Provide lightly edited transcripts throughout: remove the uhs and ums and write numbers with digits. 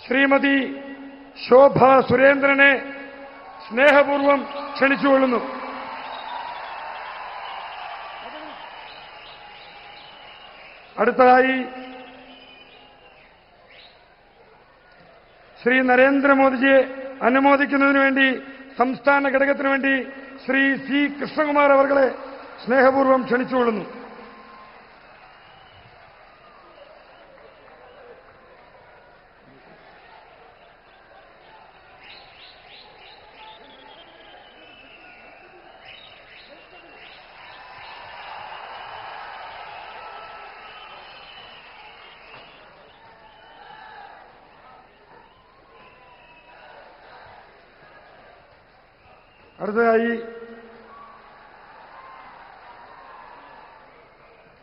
ശ്രീമതി ശോഭ സുരേന്ദ്രനെ സ്നേഹപൂർവം ക്ഷണിച്ചുകൊള്ളുന്നു. അടുത്തതായി ശ്രീ നരേന്ദ്രമോദിജിയെ അനുമോദിക്കുന്നതിനു വേണ്ടി സംസ്ഥാന ഘടകത്തിനു വേണ്ടി ശ്രീ സി കൃഷ്ണകുമാർ അവർകളെ സ്നേഹപൂർവം ക്ഷണിച്ചുകൊള്ളുന്നു. അടുത്തതായി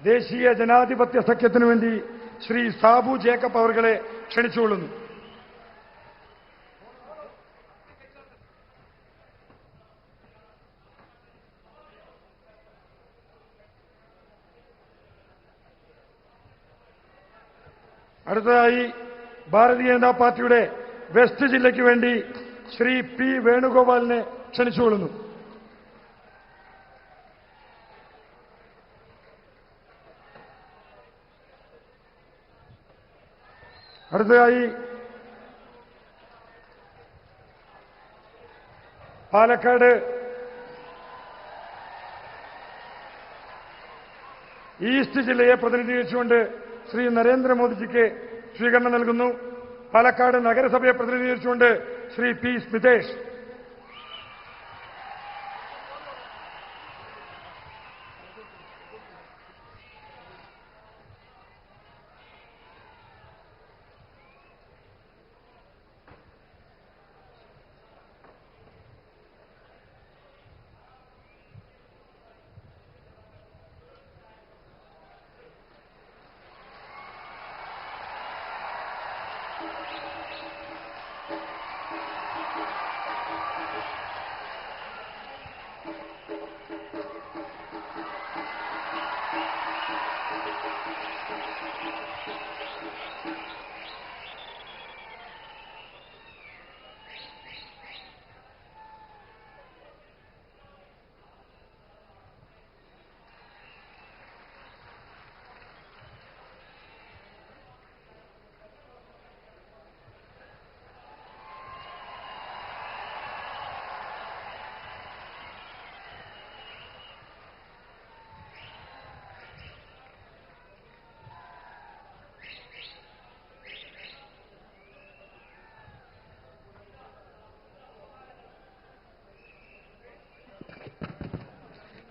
ദേശീയ ജനാധിപത്യ സഖ്യത്തിനു വേണ്ടി ശ്രീ സാബു ജേക്കബ് അവർകളെ ക്ഷണിച്ചുകൊള്ളുന്നു. അടുത്തതായി ഭാരതീയ ജനതാ പാർട്ടിയുടെ വെസ്റ്റ് ജില്ലയ്ക്ക് വേണ്ടി ശ്രീ പി വേണുഗോപാലിനെ ക്ഷണിച്ചുകൊള്ളുന്നു. അടുത്തതായി പാലക്കാട് ഈസ്റ്റ് ജില്ലയെ പ്രതിനിധീകരിച്ചുകൊണ്ട് ശ്രീ നരേന്ദ്രമോദിജിക്ക് സ്വീകരണം നൽകുന്നു. പാലക്കാട് നഗരസഭയെ പ്രതിനിധീകരിച്ചുകൊണ്ട് ശ്രീ പി സ്മിതേഷ്.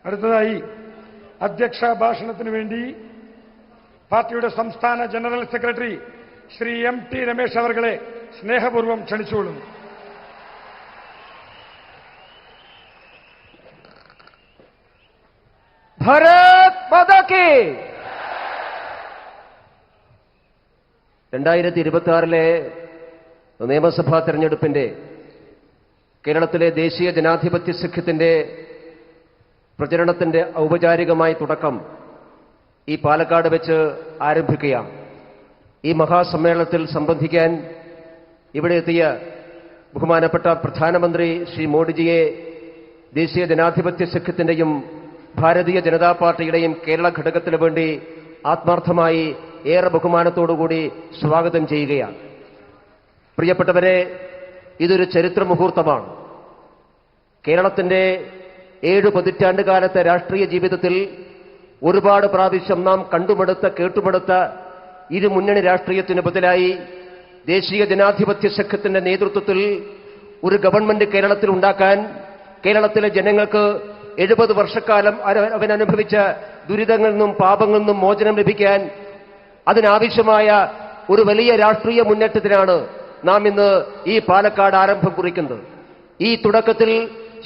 അടുത്തതായി അധ്യക്ഷ ഭാഷണത്തിനു വേണ്ടി പാർട്ടിയുടെ സംസ്ഥാന general secretary Shri M T Ramesh അവർകളെ സ്നേഹപൂർവ്വം ക്ഷണിച്ചുകൊള്ളുന്നു. ഭാരത് മാതാ കി 2026 നിയമസഭാ തെരഞ്ഞെടുപ്പിന്റെ കേരളത്തിലെ ദേശീയ ജനാധിപത്യ സഖ്യത്തിന്റെ പ്രചരണത്തിന്റെ ഔപചാരികമായ തുടക്കം ഈ പാലക്കാട് വെച്ച് ആരംഭിക്കുകയാണ്. ഈ മഹാസമ്മേളനത്തിൽ സംബന്ധിക്കാൻ ഇവിടെ എത്തിയ ബഹുമാനപ്പെട്ട പ്രധാനമന്ത്രി ശ്രീ മോദിജിയെ ദേശീയ ജനാധിപത്യ സഖ്യത്തിന്റെയും ഭാരതീയ ജനതാ പാർട്ടിയുടെയും കേരള ഘടകത്തിനു വേണ്ടി ആത്മാർത്ഥമായി ഏറെ ബഹുമാനത്തോടുകൂടി സ്വാഗതം ചെയ്യുകയാണ്. പ്രിയപ്പെട്ടവരെ, ഇതൊരു ചരിത്ര മുഹൂർത്തമാണ്. കേരളത്തിന്റെ 7 പതിറ്റാണ്ടുകാലത്തെ രാഷ്ട്രീയ ജീവിതത്തിൽ ഒരുപാട് പ്രാവശ്യം നാം കണ്ടുമടുത്ത കേട്ടുമടുത്ത ഇരു മുന്നണി രാഷ്ട്രീയത്തിന് ബദലായി ദേശീയ ജനാധിപത്യ സഖ്യത്തിന്റെ നേതൃത്വത്തിൽ ഒരു ഗവൺമെന്റ് കേരളത്തിൽ ഉണ്ടാക്കാൻ കേരളത്തിലെ ജനങ്ങൾക്ക് 70 വർഷക്കാലം അവനനുഭവിച്ച ദുരിതങ്ങളിൽ നിന്നും പാപങ്ങളിൽ നിന്നും മോചനം ലഭിക്കാൻ അതിനാവശ്യമായ ഒരു വലിയ രാഷ്ട്രീയ മുന്നേറ്റത്തിനാണ് നാം ഇന്ന് ഈ പാലക്കാട് ആരംഭം കുറിക്കുന്നത്. ഈ തുടക്കത്തിൽ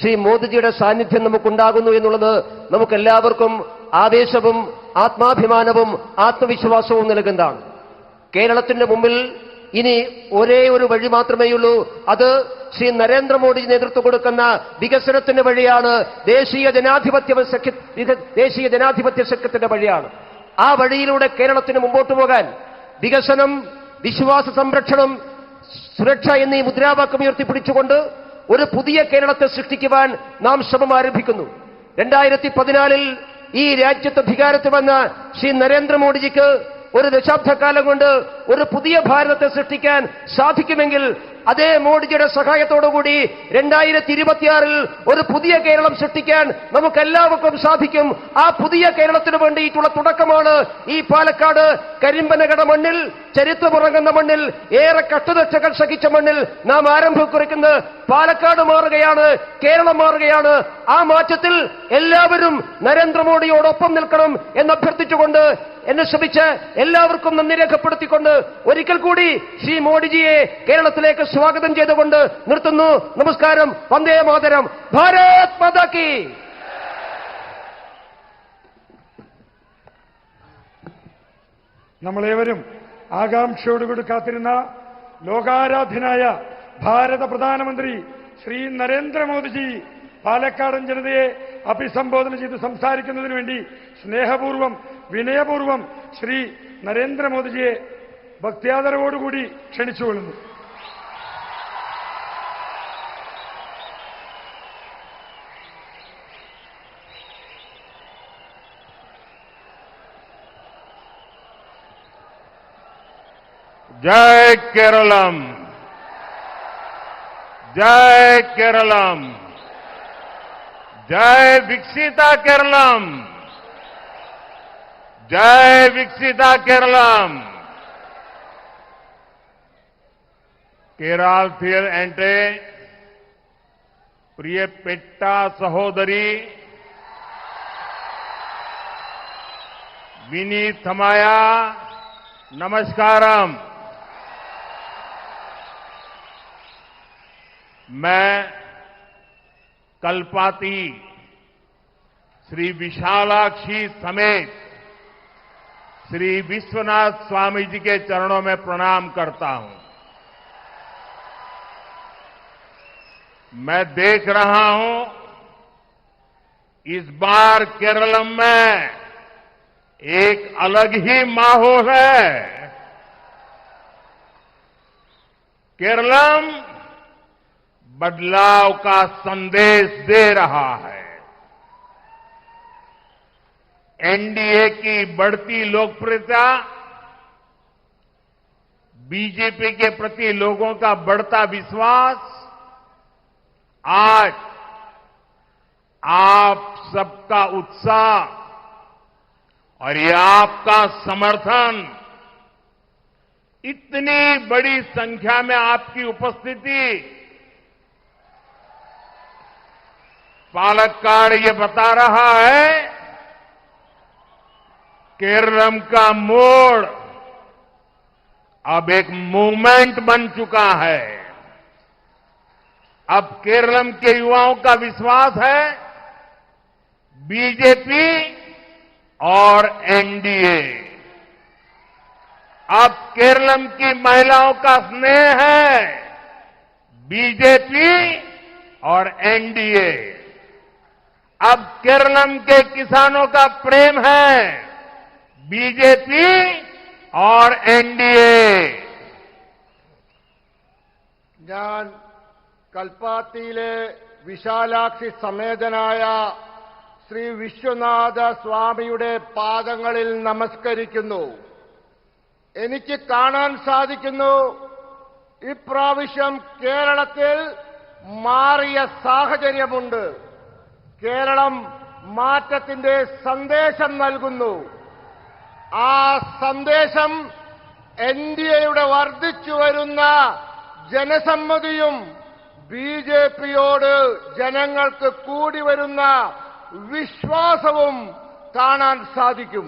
ശ്രീ മോദിജിയുടെ സാന്നിധ്യം നമുക്കുണ്ടാകുന്നു എന്നുള്ളത് നമുക്കെല്ലാവർക്കും ആവേശവും ആത്മാഭിമാനവും ആത്മവിശ്വാസവും നൽകുന്നതാണ്. കേരളത്തിന്റെ മുമ്പിൽ ഇനി ഒരേ ഒരു വഴി മാത്രമേയുള്ളൂ. അത് ശ്രീ നരേന്ദ്രമോദി നേതൃത്വം കൊടുക്കുന്ന വികസനത്തിന്റെ വഴിയാണ്. ദേശീയ ജനാധിപത്യ സഖ്യത്തിന്റെ വഴിയാണ്. ആ വഴിയിലൂടെ കേരളത്തിന് മുമ്പോട്ട് പോകാൻ വികസനം, വിശ്വാസ സംരക്ഷണം, സുരക്ഷ എന്നീ മുദ്രാവാക്യം ഉയർത്തിപ്പിടിച്ചുകൊണ്ട് ഒരു പുതിയ കേരളത്തെ സൃഷ്ടിക്കുവാൻ നാം ശ്രമം ആരംഭിക്കുന്നു. 2014 ഈ രാജ്യത്ത് അധികാരത്തിൽ വന്ന ശ്രീ നരേന്ദ്രമോദിജിക്ക് ഒരു ദശാബ്ദക്കാലം കൊണ്ട് ഒരു പുതിയ ഭാരതത്തെ സൃഷ്ടിക്കാൻ സാധിക്കുമെങ്കിൽ അതേ മോഡിജിയുടെ സഹായത്തോടുകൂടി 2026 ഒരു പുതിയ കേരളം സൃഷ്ടിക്കാൻ നമുക്കെല്ലാവർക്കും സാധിക്കും. ആ പുതിയ കേരളത്തിന് വേണ്ടിയിട്ടുള്ള തുടക്കമാണ് ഈ പാലക്കാട് കരിമ്പനകട മണ്ണിൽ, ചരിത്രമുറങ്ങുന്ന മണ്ണിൽ, ഏറെ കട്ടുതച്ചകൾ സഹിച്ച മണ്ണിൽ നാം ആരംഭം കുറിക്കുന്നത്. പാലക്കാട് മാറുകയാണ്, കേരളം മാറുകയാണ്. ആ മാറ്റത്തിൽ എല്ലാവരും നരേന്ദ്രമോദിയോടൊപ്പം നിൽക്കണം എന്ന് അഭ്യർത്ഥിച്ചുകൊണ്ട് എന്നെ ശ്രമിച്ച് എല്ലാവർക്കും നന്ദി രേഖപ്പെടുത്തിക്കൊണ്ട് ഒരിക്കൽ കൂടി ശ്രീ മോഡിജിയെ കേരളത്തിലേക്ക് സ്വാഗതം ചെയ്തുകൊണ്ട് നിർത്തുന്നു. നമസ്കാരം. വന്ദേ മാതരം. ഭാരത് മാതാ കി. നമ്മളേവരും ആകാംക്ഷയോടുകൂടി കാത്തിരുന്ന ലോകാരാധ്യനായ ഭാരത പ്രധാനമന്ത്രി ശ്രീ നരേന്ദ്രമോദിജി പാലക്കാടൻ ജനതയെ അഭിസംബോധന ചെയ്ത് സംസാരിക്കുന്നതിന് വേണ്ടി സ്നേഹപൂർവ്വം വിനയപൂർവ്വം ശ്രീ നരേന്ദ്രമോദിജിയെ ഭക്ത്യാദരവോടുകൂടി ക്ഷണിച്ചുകൊള്ളുന്നു. जय केरलम, जय केरलम, जय विकसिता केरलम, जय विकसिता केरलम. केरालथिल एंटे प्रिय पेट्टा सहोदरी विनीत थमाया नमस्कारम. मैं कल्पाती श्री विशालाक्षी समेत श्री विश्वनाथ स्वामी जी के चरणों में प्रणाम करता हूं. मैं देख रहा हूं इस बार केरलम में एक अलग ही माहौल है. केरलम बदलाव का संदेश दे रहा है. एनडीए की बढ़ती लोकप्रियता, बीजेपी के प्रति लोगों का बढ़ता विश्वास आज आप सबका उत्साह और ये आपका समर्थन, इतनी बड़ी संख्या में आपकी उपस्थिति पालक्काड़ ये बता रहा है केरलम का मोड़ अब एक मूवमेंट बन चुका है. अब केरलम के युवाओं का विश्वास है बीजेपी और एनडीए. अब केरलम की महिलाओं का स्नेह है बीजेपी और एनडीए. अब केरलम के किसानों का प्रेम है बीजेपी और एनडीए. ഞാൻ കൽപ്പാത്തിയിലെ വിശാലാക്ഷി സമേതനായ ശ്രീ വിശ്വനാഥ സ്വാമിയുടെ പാദങ്ങളിൽ നമസ്കരിക്കുന്നു. എനിക്ക് കാണാൻ സാധിക്കുന്നു ഇപ്രാവശ്യം കേരളത്തിൽ മാറിയ സാഹചര്യമുണ്ട്. കേരളം മാറ്റത്തിന്റെ സന്ദേശം നൽകുന്നു. ആ സന്ദേശം എൻഡിഎയുടെ വർദ്ധിച്ചു വരുന്ന ജനസമ്മതിയും ബിജെപിയോട് ജനങ്ങൾക്ക് കൂടി വരുന്ന വിശ്വാസവും കാണാൻ സാധിക്കും.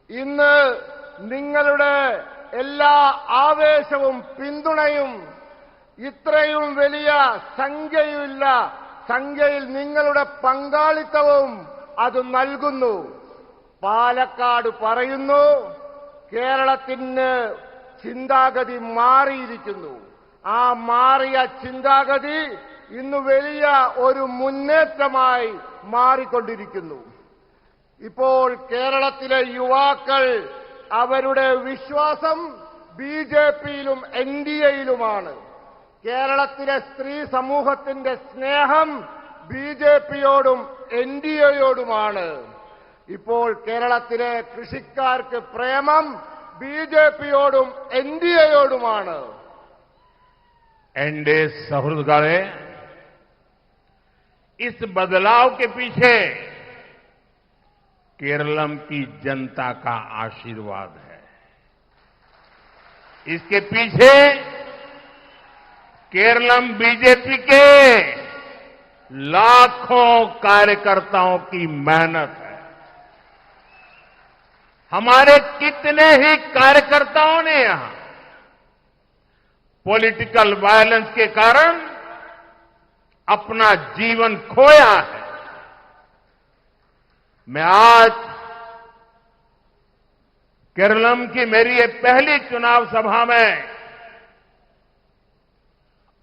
ഇന്ന് നിങ്ങളുടെ എല്ലാ ആവേശവും പിന്തുണയും ഇത്രയും വലിയ സംഖ്യയിൽ നിങ്ങളുടെ പങ്കാളിത്തവും അത് നൽകുന്നു. പാലക്കാട് പറയുന്നു കേരളത്തിന് ചിന്താഗതി മാറിയിരിക്കുന്നു. ആ മാറിയ ചിന്താഗതി ഇന്ന് വലിയ ഒരു മുന്നേറ്റമായി മാറിക്കൊണ്ടിരിക്കുന്നു. ഇപ്പോൾ കേരളത്തിലെ യുവാക്കൾ അവരുടെ വിശ്വാസം ബിജെപിയിലും എൻഡിഎയിലുമാണ്. കേരളത്തിലെ സ്ത്രീ സമൂഹത്തിന്റെ സ്നേഹം ബിജെപിയോടും എൻഡിഎയോടുമാണ്. ഇപ്പോൾ കേരളത്തിലെ കൃഷിക്കാർക്ക് പ്രേമം ബിജെപിയോടും എൻഡിഎയോടുമാണ്. एनडीए सहृदगणे इस बदलाव के पीछे केरलम की जनता का आशीर्वाद है. इसके पीछे केरलम बीजेपी के लाखों कार्यकर्ताओं की मेहनत है. हमारे कितने ही कार्यकर्ताओं ने यहां पॉलिटिकल वायलेंस के कारण अपना जीवन खोया है. मैं आज केरलम की मेरी ये पहली चुनाव सभा में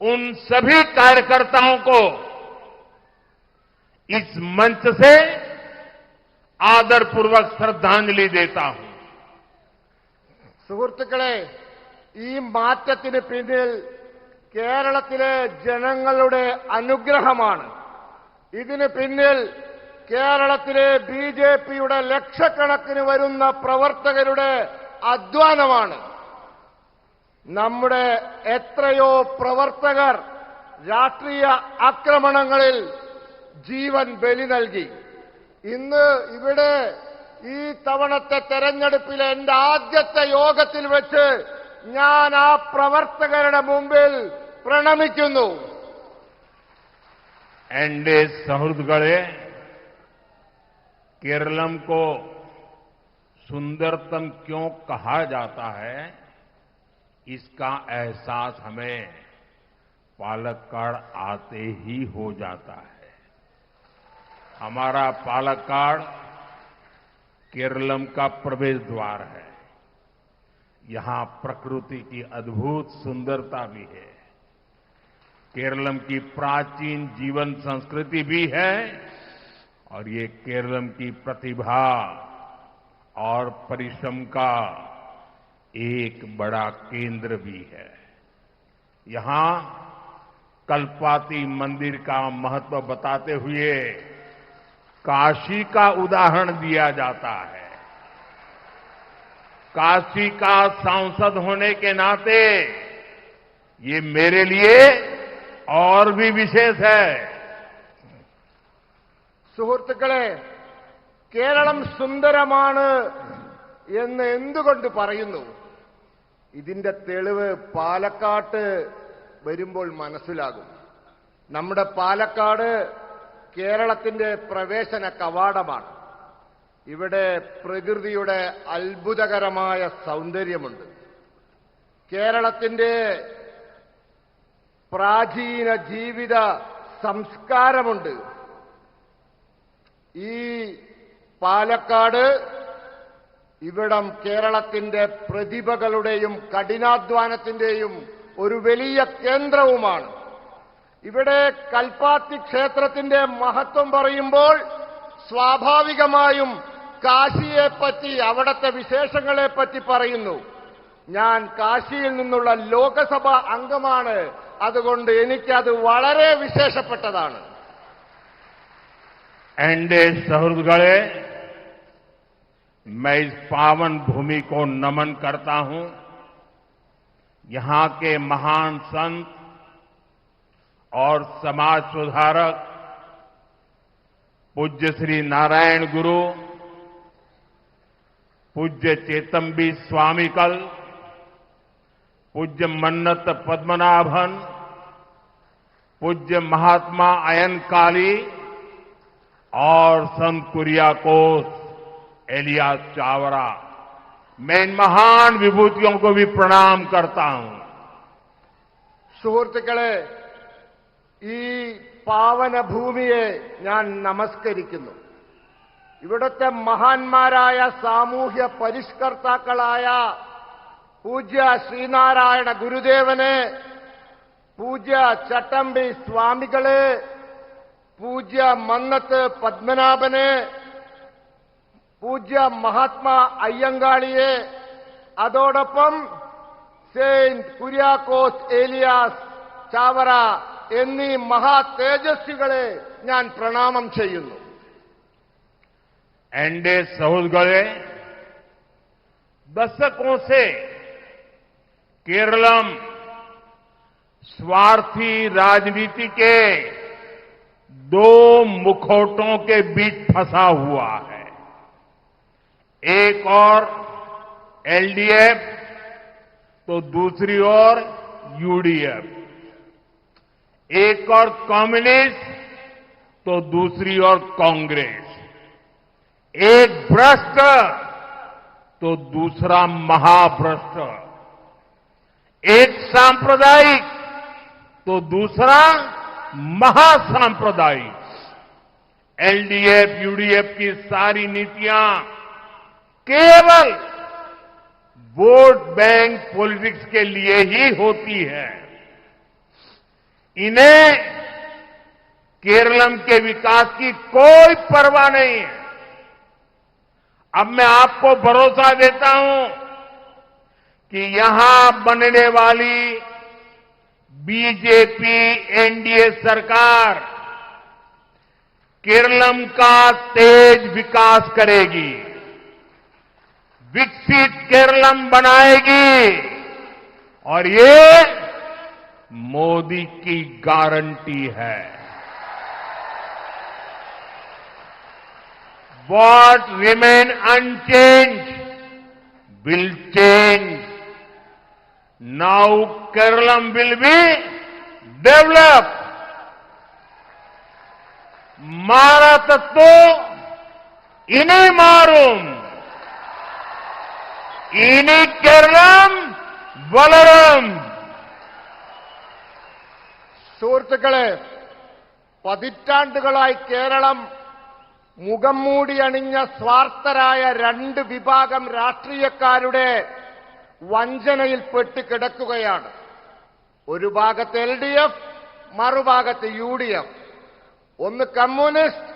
उन सभी कार्यकर्ताओं को इस मंच से आदरपूर्वक श्रद्धांजलि देता हूं. സുഹൃത്തുക്കളെ, ഈ മാറ്റത്തിന് പിന്നിൽ കേരളത്തിലെ ജനങ്ങളുടെ അനുഗ്രഹമാണ്. ഇതിന് പിന്നിൽ കേരളത്തിലെ ബിജെപിയുടെ ലക്ഷക്കണക്കിന് വരുന്ന പ്രവർത്തകരുടെ അധ്വാനമാണ്. നമ്മുടെ എത്രയോ പ്രവർത്തകർ രാഷ്ട്രീയ ആക്രമണങ്ങളിൽ ജീവൻ ബലി നൽകി. ഇന്ന് ഇവിടെ ഈ തവണത്തെ തെരഞ്ഞെടുപ്പിലെ എന്റെ ആദ്യത്തെ യോഗത്തിൽ വെച്ച് ഞാൻ ആ പ്രവർത്തകരുടെ മുമ്പിൽ പ്രണമിക്കുന്നു. एनडीए सहृदगणे केरलम को सुंदरतम क्यों कहा जाता है, इसका एहसास हमें पालक्काड़ आते ही हो जाता है. हमारा पालक्काड़ केरलम का प्रवेश द्वार है. यहां प्रकृति की अद्भुत सुंदरता भी है. केरलम की प्राचीन जीवन संस्कृति भी है और ये केरलम की प्रतिभा और परिश्रम का एक बड़ा केंद्र भी है. यहां कल्पाती मंदिर का महत्व बताते हुए काशी का उदाहरण दिया जाता है. काशी का सांसद होने के नाते ये मेरे लिए और भी विशेष है. സുഹൃത്തുക്കളെ, കേരളം സുന്ദരമാണ് എന്ന് എന്തുകൊണ്ട് പറയുന്നു? ഇതിന്റെ തെളിവ് പാലക്കാട്ട് വരുമ്പോൾ മനസ്സിലാകും. നമ്മുടെ പാലക്കാട് കേരളത്തിന്റെ പ്രവേശന കവാടമാണ്. ഇവിടെ പ്രകൃതിയുടെ അത്ഭുതകരമായ സൗന്ദര്യമുണ്ട്. കേരളത്തിന്റെ പ്രാചീന ജീവിത സംസ്കാരമുണ്ട്. ഈ പാലക്കാട് ഇവിടം കേരളത്തിന്റെ പ്രതിഭകളുടെയും കഠിനാധ്വാനത്തിന്റെയും ഒരു വലിയ കേന്ദ്രവുമാണ്. ഇവിടെ കൽപ്പാത്തി ക്ഷേത്രത്തിന്റെ മഹത്വം പറയുമ്പോൾ സ്വാഭാവികമായും കാശിയെപ്പറ്റി, അവിടത്തെ വിശേഷങ്ങളെപ്പറ്റി പറയുന്നു. ഞാൻ കാശിയിൽ നിന്നുള്ള ലോകസഭാ അംഗമാണ്. അതുകൊണ്ട് എനിക്കത് വളരെ വിശേഷപ്പെട്ടതാണ്. एनडीए सहृदगणे मैं इस पावन भूमि को नमन करता हूं. यहां के महान संत और समाज सुधारक पूज्य श्री नारायण गुरु, पूज्य चेतम्बी स्वामीकल, पूज्य मन्नत पद्मनाभन, पूज्य महात्मा अयनकाली और संत कुरियाकोस एलियास चावरा, मैं इन महान विभूतियों को भी प्रणाम करता हूं. സുഹൃത്തുക്കളെ, ഈ പാവന ഭൂമിയെ ഞാൻ നമസ്കരിക്കുന്നു. ഇവിടുത്തെ മഹാന്മാരായ സാമൂഹ്യ പരിഷ്കർത്താക്കളായ പൂജ്യ ശ്രീനാരായണ ഗുരുദേവനെ, പൂജ്യ ചട്ടമ്പി സ്വാമികളെ, പൂജ്യ മന്നത്ത് പത്മനാഭനെ, പൂജ്യ മഹാത്മാ അയ്യങ്കാളിയെ, അതോടൊപ്പം സെയിന്റ് കുര്യാക്കോസ് ഏലിയാസ് ചാവറ എന്നീ മഹാ തേജസ്വികളെ ഞാൻ പ്രണാമം ചെയ്യുന്നു. एनडीए सहोदगळे दशकों से केरलम स्वार्थी राजनीति के दो मुखौटों के बीच फंसा हुआ है. एक और एलडीएफ तो दूसरी ओर यूडीएफ. एक और कम्युनिस्ट तो दूसरी ओर कांग्रेस. एक भ्रष्ट तो दूसरा महाभ्रष्ट. एक सांप्रदायिक तो दूसरा महासांप्रदायिक. एलडीएफ यूडीएफ की सारी नीतियां केवल वोट बैंक पॉलिटिक्स के लिए ही होती है. इन्हें केरलम के विकास की कोई परवाह नहीं है. अब मैं आपको भरोसा देता हूं कि यहां बनने वाली बीजेपी एनडीए सरकार केरलम का तेज विकास करेगी, विकसित केरलम बनाएगी और ये मोदी की गारंटी है. What remain unchanged will change. Now Kerala will be developed. Marathatto ini marum. Ini Kerala valaram. സുഹൃത്തുക്കളെ, പതിറ്റാണ്ടുകളായി കേരളം മുഖം മൂടി അണിഞ്ഞ സ്വാർത്ഥരായ രണ്ട് വിഭാഗം രാഷ്ട്രീയക്കാരുടെ വഞ്ചനയിൽപ്പെട്ട് കിടക്കുകയാണ്. ഒരു ഭാഗത്ത് എൽഡിഎഫ്, മറുഭാഗത്ത് യുഡിഎഫ്. ഒന്ന് കമ്മ്യൂണിസ്റ്റ്,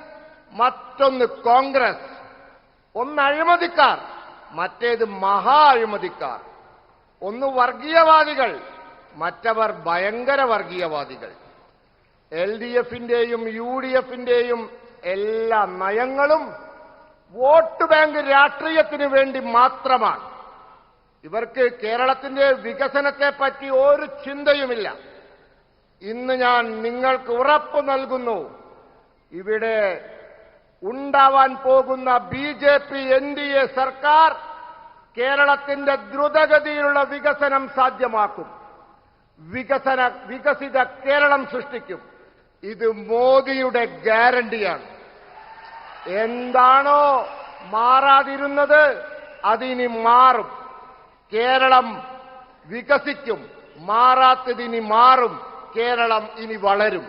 മറ്റൊന്ന് കോൺഗ്രസ്. ഒന്ന് അഴിമതിക്കാർ, മറ്റേത് മഹാ അഴിമതിക്കാർ. ഒന്ന് വർഗീയവാദികൾ, മറ്റവർ ഭയങ്കര വർഗീയവാദികൾ. എൽഡിഎഫിന്റെയും യുഡിഎഫിന്റെയും എല്ലാ നയങ്ങളും വോട്ട് ബാങ്ക് രാഷ്ട്രീയത്തിന് വേണ്ടി മാത്രമാണ്. ഇവർക്ക് കേരളത്തിന്റെ വികസനത്തെപ്പറ്റി ഒരു ചിന്തയുമില്ല. ഇന്ന് ഞാൻ നിങ്ങൾക്ക് ഉറപ്പ് നൽകുന്നു, ഇവിടെ ഉണ്ടാവാൻ പോകുന്ന ബിജെപി എൻഡിഎ സർക്കാർ കേരളത്തിന്റെ ദ്രുതഗതിയിലുള്ള വികസനം സാധ്യമാക്കും. വികസിത കേരളം സൃഷ്ടിക്കും. ഇത് മോദിയുടെ ഗ്യാരണ്ടിയാണ്. എന്താണോ മാറാതിരുന്നത് അതിനി മാറും. കേരളം വികസിക്കും. മാറാത്തതിനി മാറും. കേരളം ഇനി വളരും.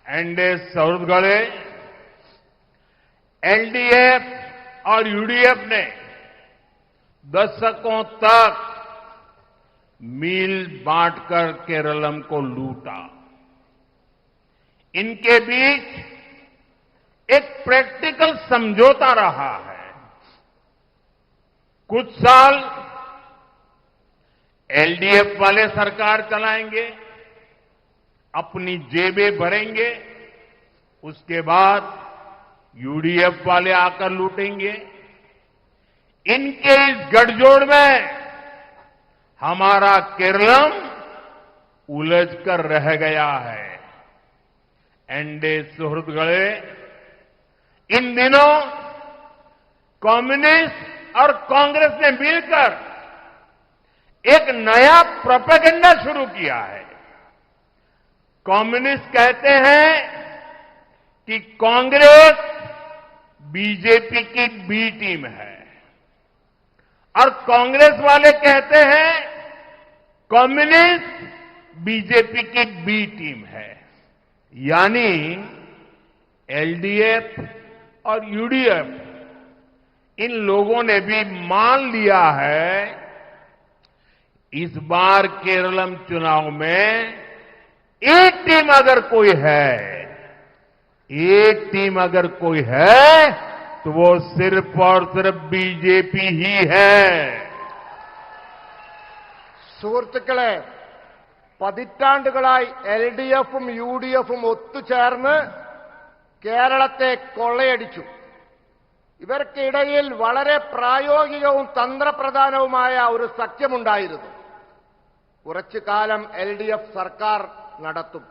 एनडीए सहोदगळे एलडीएफ और यूडीएफ ने दशकों तक मील बांटकर केरलम को लूटा. इनके बीच एक प्रैक्टिकल समझौता रहा है. कुछ साल एलडीएफ वाले सरकार चलाएंगे, अपनी जेबें भरेंगे. उसके बाद यूडीएफ वाले आकर लूटेंगे. इनके इस गठजोड़ में हमारा केरलम उलझकर रह गया है. एनडीए सुहृदगळे, इन दिनों कम्युनिस्ट और कांग्रेस ने मिलकर एक नया प्रोपेगेंडा शुरू किया है. कम्युनिस्ट कहते हैं कि कांग्रेस बीजेपी की बी टीम है और कांग्रेस वाले कहते हैं कम्युनिस्ट बीजेपी की बी टीम है. यानी एलडीएफ और यूडीएफ इन लोगों ने भी मान लिया है इस बार केरलम चुनाव में एक टीम अगर कोई है तो वो सिर्फ और सिर्फ बीजेपी ही है. സുഹൃത്തുക്കളെ, പതിറ്റാണ്ടുകളായി LDFും UDFും ഒത്തുചേർന്ന് കേരളത്തെ കൊള്ളയടിച്ചു. ഇവർക്കിടയിൽ വളരെ പ്രായോഗികവും തന്ത്രപ്രധാനവുമായ ഒരു സഖ്യമുണ്ടായിരുന്നു. കുറച്ചു കാലം LDF സർക്കാർ നടത്തും,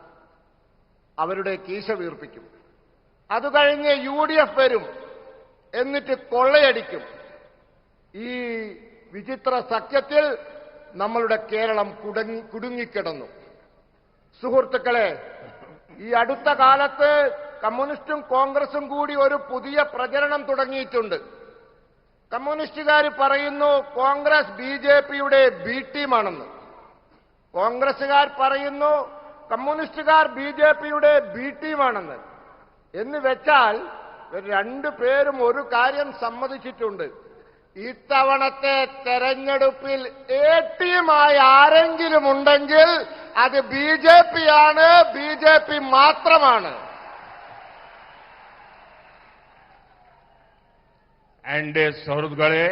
അവരുടെ കീശ വീർപ്പിക്കും. അത് കഴിഞ്ഞ് UDF വരും, എന്നിട്ട് കൊള്ളയടിക്കും. ഈ വിചിത്ര സഖ്യത്തിൽ നമ്മളുടെ കേരളം കുടുങ്ങിക്കിടന്നു. സുഹൃത്തുക്കളെ, ഈ അടുത്ത കാലത്ത് കമ്മ്യൂണിസ്റ്റും കോൺഗ്രസും കൂടി ഒരു പുതിയ പ്രചരണം തുടങ്ങിയിട്ടുണ്ട്. കമ്മ്യൂണിസ്റ്റുകാർ പറയുന്നു കോൺഗ്രസ് BJPയുടെ ബി ടീമാണെന്ന്. കോൺഗ്രസുകാർ പറയുന്നു കമ്മ്യൂണിസ്റ്റുകാർ BJPയുടെ ബി ടീമാണെന്ന്. എന്ന് വെച്ചാൽ രണ്ടുപേരും ഒരു കാര്യം സമ്മതിച്ചിട്ടുണ്ട്: ഇത്തവണത്തെ തെരഞ്ഞെടുപ്പിൽ A ടീമായി ആരെങ്കിലും ഉണ്ടെങ്കിൽ അത് BJP ആണ്, BJP മാത്രമാണ്. एनडीए सौरभ गढ़े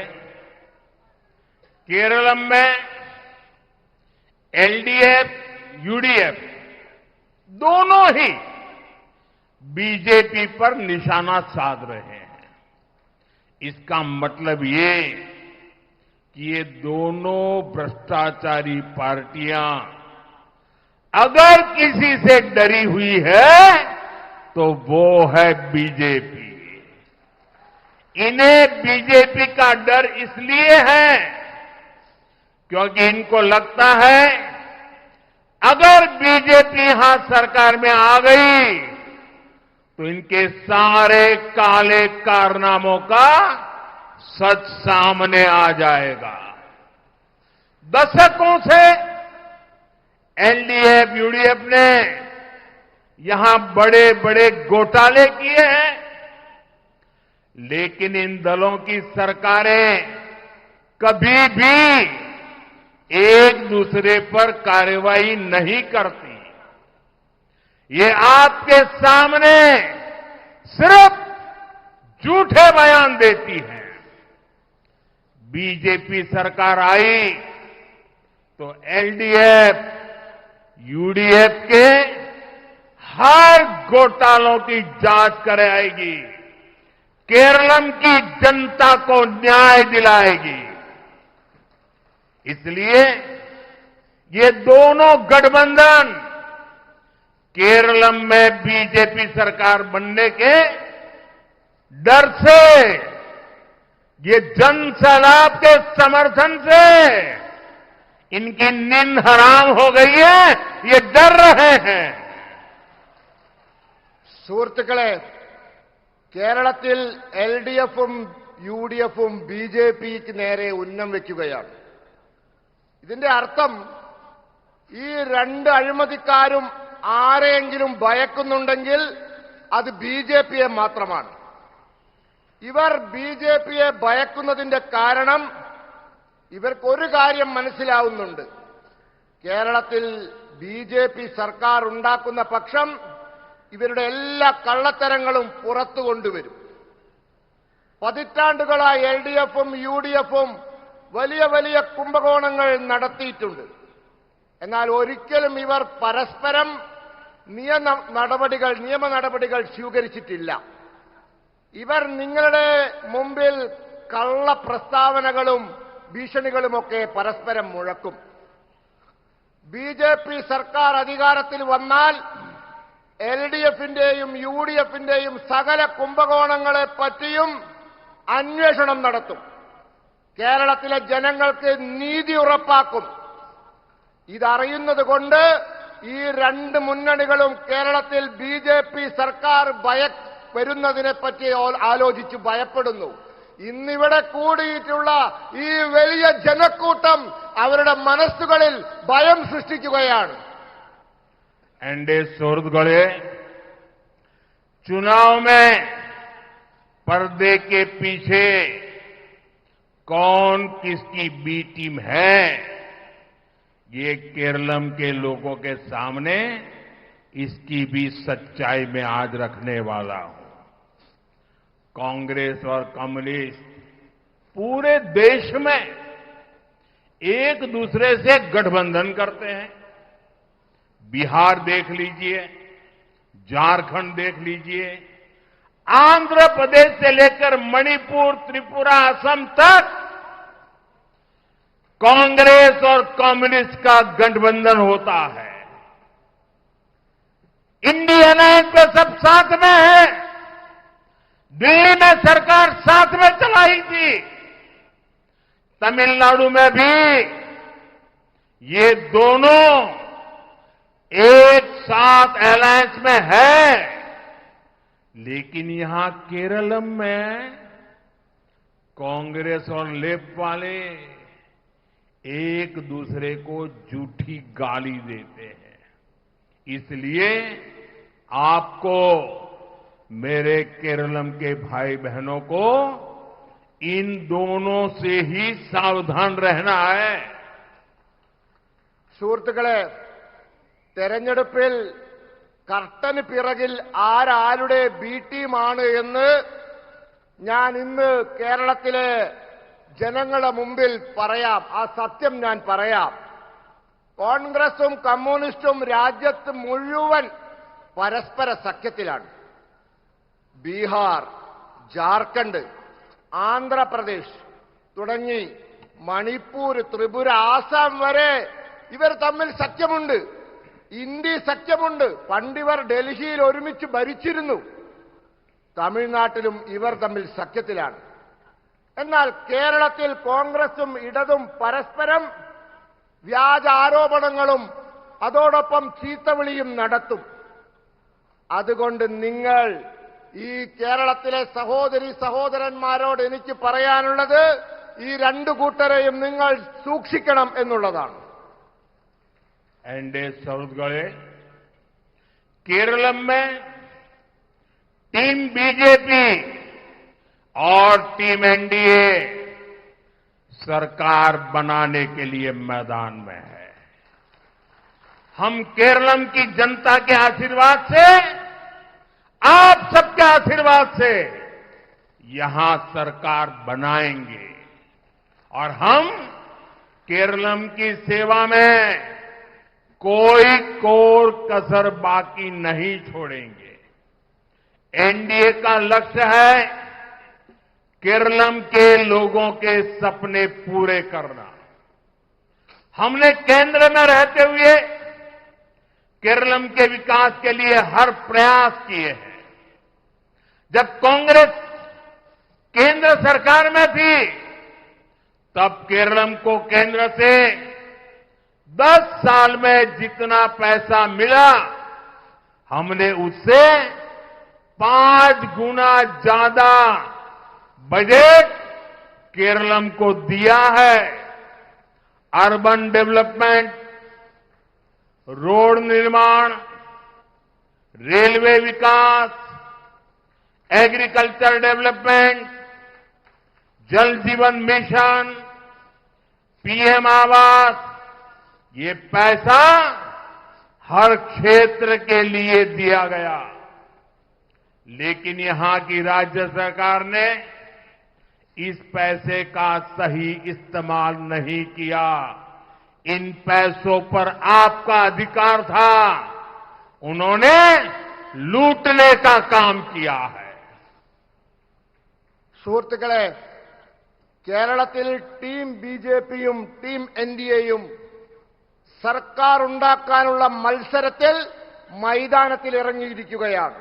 केरलम में LDF, UDF दोनों ही बीजेपी पर निशाना साध रहे हैं. इसका मतलब ये कि ये दोनों भ्रष्टाचारी पार्टियां अगर किसी से डरी हुई है तो वो है बीजेपी. इन्हें बीजेपी का डर इसलिए है क्योंकि इनको लगता है अगर बीजेपी यहां सरकार में आ गई तो इनके सारे काले कारनामों का सच सामने आ जाएगा. दशकों से LDF, UDF ने यहां बड़े बड़े घोटाले किए हैं, लेकिन इन दलों की सरकारें कभी भी एक दूसरे पर कार्रवाई नहीं करती. ये आपके सामने सिर्फ झूठे बयान देती है. बीजेपी सरकार आई तो LDF, UDF के हर घोटालों की जांच कराएगी, केरलम की जनता को न्याय दिलाएगी. इसलिए ये दोनों गठबंधन केरलम में बीजेपी सरकार बनने के डर से, ये जन सैलाब के समर्थन से इनकी नींद हराम हो गई है, ये डर रहे हैं. സുഹൃത്തുക്കളെ, കേരളത്തിൽ LDFും UDFും BJPക്ക് നേരെ ഉന്നം വയ്ക്കുകയാണ്. ഇതിന്റെ അർത്ഥം ഈ രണ്ട് അഴിമതിക്കാരും ആരെയെങ്കിലും ഭയക്കുന്നുണ്ടെങ്കിൽ അത് BJPയെ മാത്രമാണ്. ഇവർ BJPയെ ഭയക്കുന്നതിന്റെ കാരണം ഇവർക്കൊരു കാര്യം മനസ്സിലാവുന്നുണ്ട്: കേരളത്തിൽ BJP സർക്കാർ ഉണ്ടാക്കുന്ന പക്ഷം ഇവരുടെ എല്ലാ കള്ളത്തരങ്ങളും പുറത്തു കൊണ്ടുവരും. പതിറ്റാണ്ടുകളായി LDFും UDFും വലിയ വലിയ കുംഭകോണങ്ങൾ നടത്തിയിട്ടുണ്ട്. എന്നാൽ ഒരിക്കലും ഇവർ പരസ്പരം നിയമ നടപടികൾ സ്വീകരിച്ചിട്ടില്ല. ഇവർ നിങ്ങളുടെ മുമ്പിൽ കള്ള പ്രസ്താവനകളും ഭീഷണികളുമൊക്കെ പരസ്പരം മുഴക്കും. BJP സർക്കാർ അധികാരത്തിൽ വന്നാൽ LDFന്റെയും UDFന്റെയും സകല കുംഭകോണങ്ങളെ പറ്റിയും അന്വേഷണം നടത്തും. കേരളത്തിലെ ജനങ്ങൾക്ക് നീതി ഉറപ്പാക്കും. ഇതറിയുന്നത് കൊണ്ട് ഈ രണ്ട് മുന്നണികളും കേരളത്തിൽ BJP സർക്കാർ വരുന്നതിനെപ്പറ്റി ആലോചിച്ച് ഭയപ്പെടുന്നു. ഇന്നിവിടെ കൂടിയിട്ടുള്ള ഈ വലിയ ജനക്കൂട്ടം അവരുടെ മനസ്സുകളിൽ ഭയം സൃഷ്ടിക്കുകയാണ്. एनडीए सौरभ गढ़े चुनाव में पर्दे के पीछे कौन किसकी बी टीम है, ये केरलम के लोगों के सामने इसकी भी सच्चाई में आज रखने वाला हूं. कांग्रेस और कम्युनिस्ट पूरे देश में एक दूसरे से गठबंधन करते हैं। बिहार देख लीजिए, झारखंड देख लीजिए, आंध्र प्रदेश से लेकर मणिपुर, त्रिपुरा, असम तक कांग्रेस और कम्युनिस्ट का गठबंधन होता है। इंडिया अलायंस पे सब साथ में है। दिल्ली में सरकार साथ में चलाई थी, तमिलनाडु में भी ये दोनों एक साथ अलायंस में है। लेकिन यहां केरलम में कांग्रेस और लेफ्ट वाले एक दूसरे को झूठी गाली देते हैं। इसलिए आपको, मेरे केरलम के भाई बहनों को, इन दोनों से ही सावधान रहना है। സുഹൃത്തുക്കളെ, തെരഞ്ഞെടുപ്പിൽ കർട്ടന് പിറകിൽ ആരാരുടെ ബി ടീമാണ് എന്ന് ഞാൻ ഇന്ന് കേരളത്തിലെ ജനങ്ങളുടെ മുമ്പിൽ പറയാം. ആ സത്യം ഞാൻ പറയാം. കോൺഗ്രസും കമ്മ്യൂണിസ്റ്റും രാജ്യത്ത് മുഴുവൻ പരസ്പര സഖ്യത്തിലാണ്. ബീഹാർ, ജാർഖണ്ഡ്, ആന്ധ്രാപ്രദേശ് തുടങ്ങി മണിപ്പൂർ, ത്രിപുര, ആസാം വരെ ഇവർ തമ്മിൽ സഖ്യമുണ്ട്. ഇന്ത്യ സഖ്യമുണ്ട്. പണ്ടിവർ ഡൽഹിയിൽ ഒരുമിച്ച് ഭരിച്ചിരുന്നു. തമിഴ്നാട്ടിലും ഇവർ തമ്മിൽ സഖ്യത്തിലാണ്. എന്നാൽ കേരളത്തിൽ കോൺഗ്രസും ഇടതും പരസ്പരം വ്യാജ ആരോപണങ്ങളും അതോടൊപ്പം ചീത്തവിളിയും നടത്തും. അതുകൊണ്ട് നിങ്ങൾ, ഈ കേരളത്തിലെ സഹോദരി സഹോദരന്മാരോട് എനിക്ക് പറയാനുള്ളത്, ഈ രണ്ടു കൂട്ടരെയും നിങ്ങൾ സൂക്ഷിക്കണം എന്നുള്ളതാണ്. एनडीए सौद गए केरलम में टीम बीजेपी और टीम एनडीए सरकार बनाने के लिए मैदान में है। हम केरलम की जनता के आशीर्वाद से, आप सबके आशीर्वाद से यहां सरकार बनाएंगे और हम केरलम की सेवा में कोई कोर कसर बाकी नहीं छोड़ेंगे। एनडीए का लक्ष्य है केरलम के लोगों के सपने पूरे करना। हमने केंद्र में रहते हुए केरलम के विकास के लिए हर प्रयास किए हैं। जब कांग्रेस केंद्र सरकार में थी, तब केरलम को केंद्र से 10 साल में जितना पैसा मिला, हमने उससे 5 गुना ज्यादा बजट केरलम को दिया है। अर्बन डेवलपमेंट, रोड निर्माण, रेलवे विकास, एग्रीकल्चर डेवलपमेंट, जल जीवन मिशन, पीएम आवास, ये पैसा हर क्षेत्र के लिए दिया गया। लेकिन यहां की राज्य सरकार ने इस पैसे का सही इस्तेमाल नहीं किया। इन पैसों पर आपका अधिकार था, उन्होंने लूटने का काम किया है। സുഹൃത്തുക്കളെ, കേരളത്തിൽ ടീം ബിജെപിയും ടീം എൻഡിഎയും സർക്കാർ ഉണ്ടാക്കാനുള്ള മത്സരത്തിൽ മൈതാനത്തിൽ ഇറങ്ങിയിരിക്കുകയാണ്.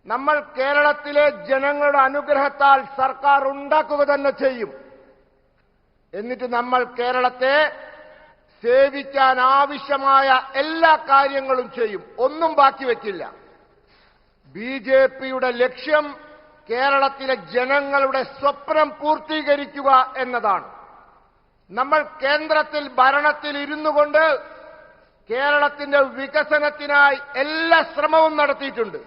നമ്മൾ കേരളത്തിലെ ജനങ്ങളുടെ അനുഗ്രഹത്താൽ സർക്കാർ ഉണ്ടാക്കുക തന്നെ ചെയ്യും. എന്നിട്ട് നമ്മൾ കേരളത്തെ സേവിക്കാൻ ആവശ്യമായ എല്ലാ കാര്യങ്ങളും ചെയ്യും. ഒന്നും ബാക്കി വയ്ക്കില്ല. ബിജെപിയുടെ ലക്ഷ്യം കേരളത്തിലെ ജനങ്ങളുടെ സ്വപ്നം പൂർത്തീകരിക്കുക എന്നതാണ്. നമ്മൾ കേന്ദ്രത്തിൽ ഭരണത്തിൽ ഇരുന്നുകൊണ്ട് കേരളത്തിന്റെ വികസനത്തിനായി എല്ലാ ശ്രമവും നടത്തിയിട്ടുണ്ട്.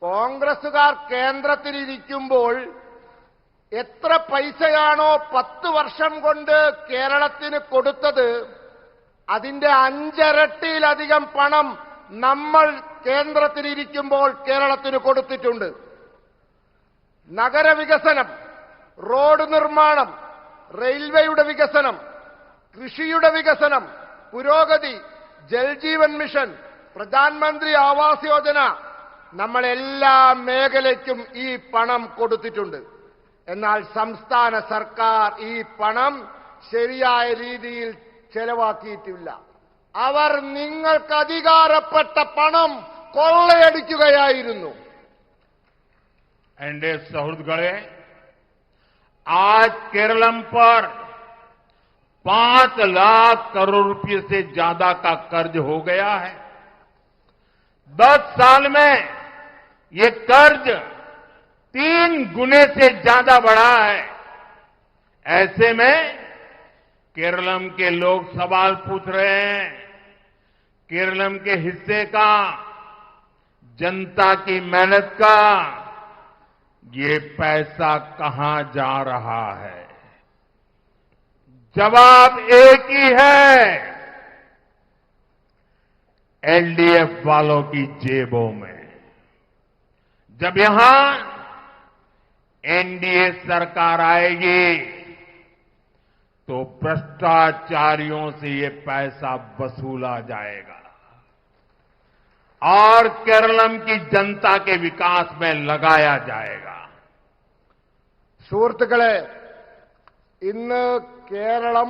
കോൺഗ്രസുകാർ കേന്ദ്രത്തിലിരിക്കുമ്പോൾ എത്ര പൈസയാണോ 10 വർഷം കൊണ്ട് കേരളത്തിന് കൊടുത്തത്, അതിന്റെ 5 ഇരട്ടിയിലധികം പണം നമ്മൾ കേന്ദ്രത്തിലിരിക്കുമ്പോൾ കേരളത്തിന് കൊടുത്തിട്ടുണ്ട്. നഗരവികസനം, റോഡ് നിർമ്മാണം, റെയിൽവേയുടെ വികസനം, കൃഷിയുടെ വികസനം, പുരോഗതി, ജൽജീവൻ മിഷൻ, പ്രധാനമന്ത്രി ആവാസ് യോജന, നമ്മൾ എല്ലാ മേഖലയ്ക്കും ഈ പണം കൊടുത്തിട്ടുണ്ട്. എന്നാൽ സംസ്ഥാന സർക്കാർ ഈ പണം ശരിയായ രീതിയിൽ ചെലവാക്കിയിട്ടില്ല. അവർ നിങ്ങൾക്ക് അധികാരപ്പെട്ട പണം കൊള്ളയടിക്കുകയായിരുന്നു. एनडीए सौहृदगढ़े आज केरलम पर 5 लाख करोड़ रुपए से ज्यादा का कर्ज हो गया है। 10 साल में ये कर्ज 3 गुने से ज्यादा बढ़ा है। ऐसे में केरलम के लोग सवाल पूछ रहे हैं, केरलम के हिस्से का, जनता की मेहनत का ये पैसा कहां जा रहा है? जवाब एक ही है, एलडीएफ वालों की जेबों में। जब यहां एनडीए सरकार आएगी तो भ्रष्टाचारियों से ये पैसा वसूला जाएगा और केरलम की जनता के विकास में लगाया जाएगा। സുഹൃത്തുക്കളെ, ഇന്ന് കേരളം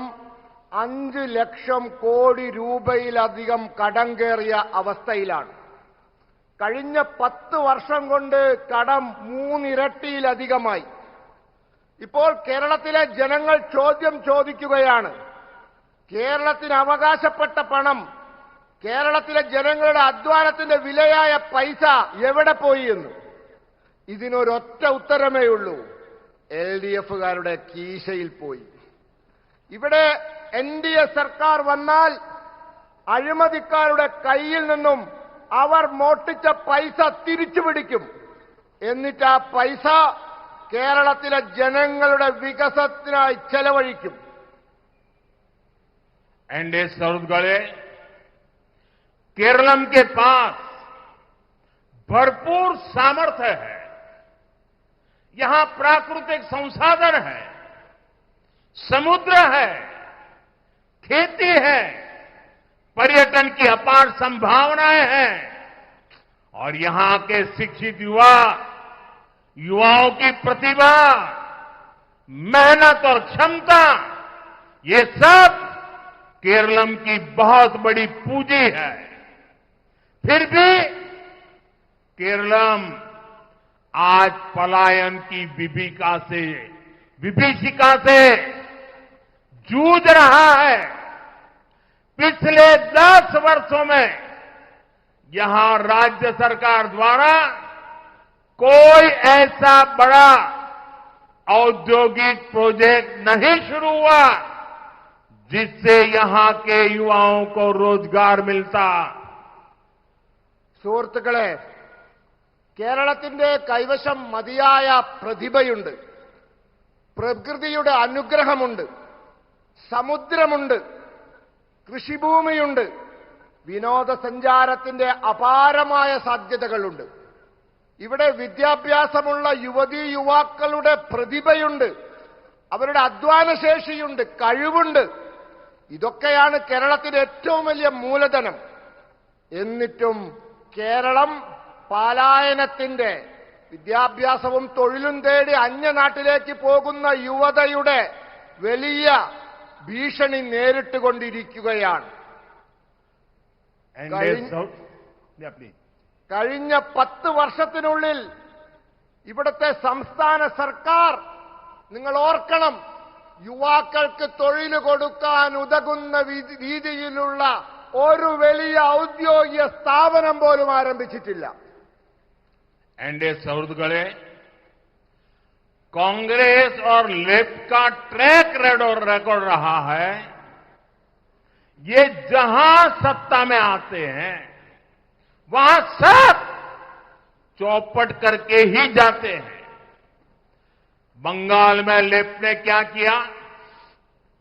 5 ലക്ഷം കോടി രൂപയിലധികം കടം കയറിയ അവസ്ഥയിലാണ്. കഴിഞ്ഞ 10 വർഷം കൊണ്ട് കടം 3 ഇരട്ടിയിലധികമായി. ഇപ്പോൾ കേരളത്തിലെ ജനങ്ങൾ ചോദ്യം ചോദിക്കുകയാണ്, കേരളത്തിന് അവകാശപ്പെട്ട പണം, കേരളത്തിലെ ജനങ്ങളുടെ അധ്വാനത്തിന്റെ വിലയായ പൈസ എവിടെ പോയി എന്ന്. ഇതിനൊരൊറ്റ ഉത്തരമേ ഉള്ളൂ, എൽഡിഎഫുകാരുടെ കീശയിൽ പോയി. ഇവിടെ എൻഡിഎ സർക്കാർ വന്നാൽ അഴിമതിക്കാരുടെ കയ്യിൽ നിന്നും അവർ മോഷ്ടിച്ച പൈസ തിരിച്ചുപിടിക്കും. എന്നിട്ട് ആ പൈസ കേരളത്തിലെ ജനങ്ങളുടെ വികസനത്തിനായി ചെലവഴിക്കും. एनडीए सौहृदगढ़े केरलम के पास भरपूर सामर्थ्य है। यहां प्राकृतिक संसाधन है, समुद्र है, खेती है, पर्यटन की अपार संभावनाएं हैं और यहां के शिक्षित युवाओं की प्रतिभा, मेहनत और क्षमता, ये सब केरलम की बहुत बड़ी पूंजी है। फिर भी केरलम आज पलायन की विभीषिका से जूझ रहा है। पिछले 10 वर्षों में यहां राज्य सरकार द्वारा कोई ऐसा बड़ा औद्योगिक प्रोजेक्ट नहीं शुरू हुआ जिससे यहां के युवाओं को रोजगार मिलता। സുഹൃത്തുക്കളെ, കേരളത്തിന്റെ കൈവശം മതിയായ പ്രതിഭയുണ്ട്, പ്രകൃതിയുടെ അനുഗ്രഹമുണ്ട്, സമുദ്രമുണ്ട്, കൃഷിഭൂമിയുണ്ട്, വിനോദസഞ്ചാരത്തിന്റെ അപാരമായ സാധ്യതകളുണ്ട്. ഇവിടെ വിദ്യാഭ്യാസമുള്ള യുവതീ യുവാക്കളുടെ പ്രതിഭയുണ്ട്, അവരുടെ അധ്വാനശേഷിയുണ്ട്, കഴിവുണ്ട്. ഇതൊക്കെയാണ് കേരളത്തിന്റെ ഏറ്റവും വലിയ മൂലധനം. എന്നിട്ടും കേരളം പലായനത്തിന്റെ, വിദ്യാഭ്യാസവും തൊഴിലും തേടി അന്യനാട്ടിലേക്ക് പോകുന്ന യുവതയുടെ വലിയ ഭീഷണി നേരിട്ടുകൊണ്ടിരിക്കുകയാണ്. കഴിഞ്ഞ 10 വർഷത്തിനുള്ളിൽ ഇവിടുത്തെ സംസ്ഥാന സർക്കാർ, നിങ്ങൾ ഓർക്കണം, യുവാക്കൾക്ക് തൊഴിൽ കൊടുക്കാൻ ഉതകുന്ന രീതിയിലുള്ള ഒരു വലിയ ഔദ്യോഗിക സ്ഥാപനം പോലും ആരംഭിച്ചിട്ടില്ല. एनडीए सौहृदगढ़े कांग्रेस और लेफ्ट का ट्रैक रिकॉर्ड रहा है, ये जहां सत्ता में आते हैं वहां सब चौपट करके ही जाते हैं। बंगाल में लेफ्ट ने क्या किया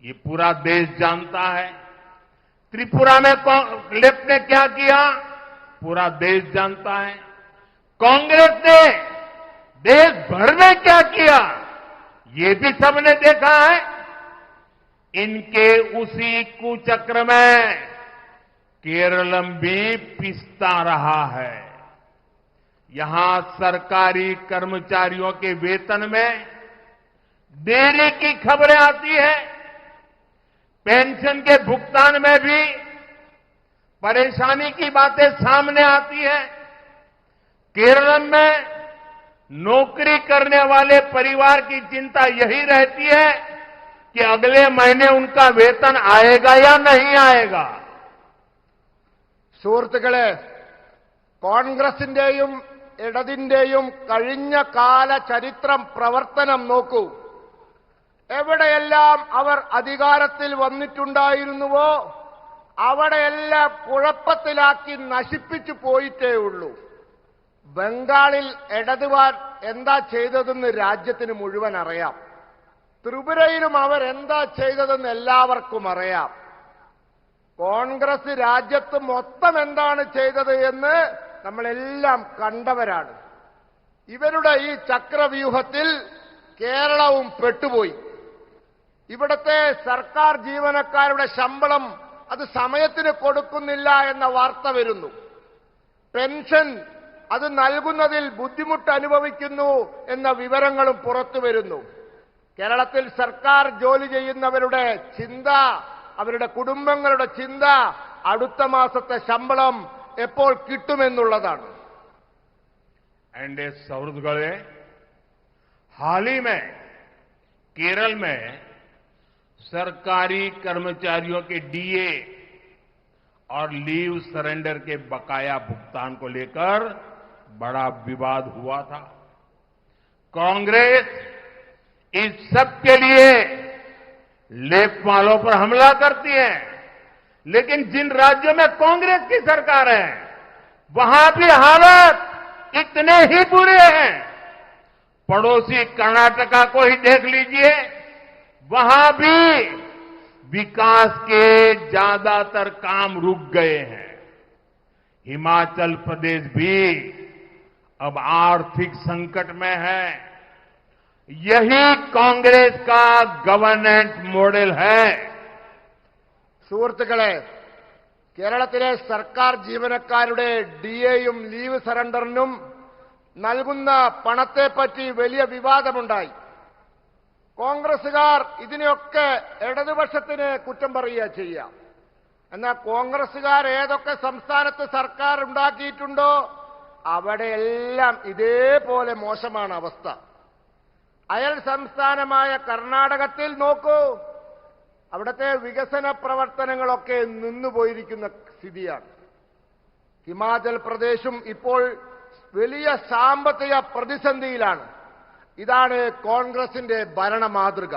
ये पूरा देश जानता है। त्रिपुरा में लेफ्ट ने क्या किया पूरा देश जानता है। कांग्रेस ने देश भर में क्या किया ये भी सबने देखा है। इनके उसी कुचक्र में केरलम भी पिसता रहा है। यहां सरकारी कर्मचारियों के वेतन में देरी की खबरें आती है। पेंशन के भुगतान में भी परेशानी की बातें सामने आती है। केरल में नौकरी करने वाले परिवार की चिंता यही रहती है कि अगले महीने उनका वेतन आएगा या नहीं आएगा। സുഹൃത്തുക്കളെ, കോൺഗ്രസിന്റെയും ഇടതിന്റെയും കഴിഞ്ഞ കാല ചരിത്രം പ്രവർത്തനം നോക്കൂ. എവിടെയെല്ലാം അവർ അധികാരത്തിൽ വന്നിട്ടുണ്ടായിരുന്നുവോ അവിടെയെല്ലാം കുഴപ്പത്തിലാക്കി നശിപ്പിച്ചു പോയിട്ടേ ഉള്ളൂ. ബംഗാളിൽ ഇടതുവാൻ എന്താ ചെയ്തതെന്ന് രാജ്യത്തിന് മുഴുവൻ അറിയാം. ത്രിപുരയിലും അവർ എന്താ ചെയ്തതെന്ന് എല്ലാവർക്കും അറിയാം. കോൺഗ്രസ് രാജ്യത്ത് മൊത്തം എന്താണ് ചെയ്തത് എന്ന് നമ്മളെല്ലാം കണ്ടവരാണ്. ഇവരുടെ ഈ ചക്രവ്യൂഹത്തിൽ കേരളവും പെട്ടുപോയി. ഇവിടത്തെ സർക്കാർ ജീവനക്കാരുടെ ശമ്പളം അത് സമയത്തിന് കൊടുക്കുന്നില്ല എന്ന വാർത്ത വരുന്നു. പെൻഷൻ അത് നൽകുന്നതിൽ ബുദ്ധിമുട്ട് അനുഭവിക്കുന്നു എന്ന വിവരങ്ങളും പുറത്തു വരുന്നു. കേരളത്തിൽ സർക്കാർ ജോലി ചെയ്യുന്നവരുടെ ചിന്ത, അവരുടെ കുടുംബങ്ങളുടെ ചിന്ത അടുത്ത മാസത്തെ ശമ്പളം എപ്പോൾ കിട്ടുമെന്നുള്ളതാണ്. एंडे सौरगढ़े हाल ही में केरल में सरकारी कर्मचारियों के डीए और लीव सरेंडर के बकाया भुगतान को लेकर बड़ा विवाद हुआ था। कांग्रेस इस सब के लिए लेखपालों पर हमला करती है, लेकिन जिन राज्यों में कांग्रेस की सरकार है वहां भी हालात इतने ही बुरे हैं। पड़ोसी कर्नाटका को ही देख लीजिए, वहां भी विकास के ज्यादातर काम रुक गए हैं। हिमाचल प्रदेश भी अब आर्थिक संकट में है। यही कांग्रेस का गवर्नेंस मॉडल है। സുഹൃത്തുക്കളെ, കേരളത്തിലെ സർക്കാർ ജീവനക്കാരുടെ ഡിഎയും ലീവ് സറണ്ടറിനും നൽകുന്ന പണത്തെപ്പറ്റി വലിയ വിവാദമുണ്ടായി. കോൺഗ്രസുകാർ ഇതിനെയൊക്കെ ഇടതുപക്ഷത്തിന് കുറ്റം പറയുക ചെയ്യാം. എന്നാൽ കോൺഗ്രസുകാർ ഏതൊക്കെ സംസ്ഥാനത്ത് സർക്കാർ ഉണ്ടാക്കിയിട്ടുണ്ടോ അവിടെയെല്ലാം ഇതേപോലെ മോശമാണ് അവസ്ഥ. അയൽ സംസ്ഥാനമായ കർണാടകത്തിൽ നോക്കൂ, അവിടുത്തെ വികസന പ്രവർത്തനങ്ങളൊക്കെ നിന്നുപോയിരിക്കുന്ന സ്ഥിതിയാണ്. ഹിമാചൽ പ്രദേശും ഇപ്പോൾ വലിയ സാമ്പത്തിക പ്രതിസന്ധിയിലാണ്. ഇതാണ് കോൺഗ്രസിന്റെ ഭരണ മാതൃക.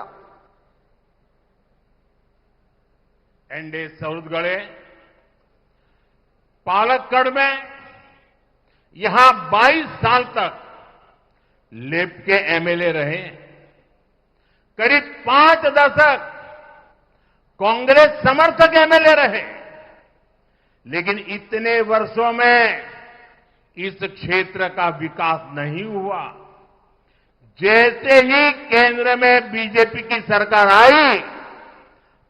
एंडे सौरगढ़े पालक्कड़ में यहां 22 साल तक लेप के एमएलए रहे। करीब 5 दशक कांग्रेस समर्थक एमएलए रहे, लेकिन इतने वर्षों में इस क्षेत्र का विकास नहीं हुआ। जैसे ही केंद्र में बीजेपी की सरकार आई,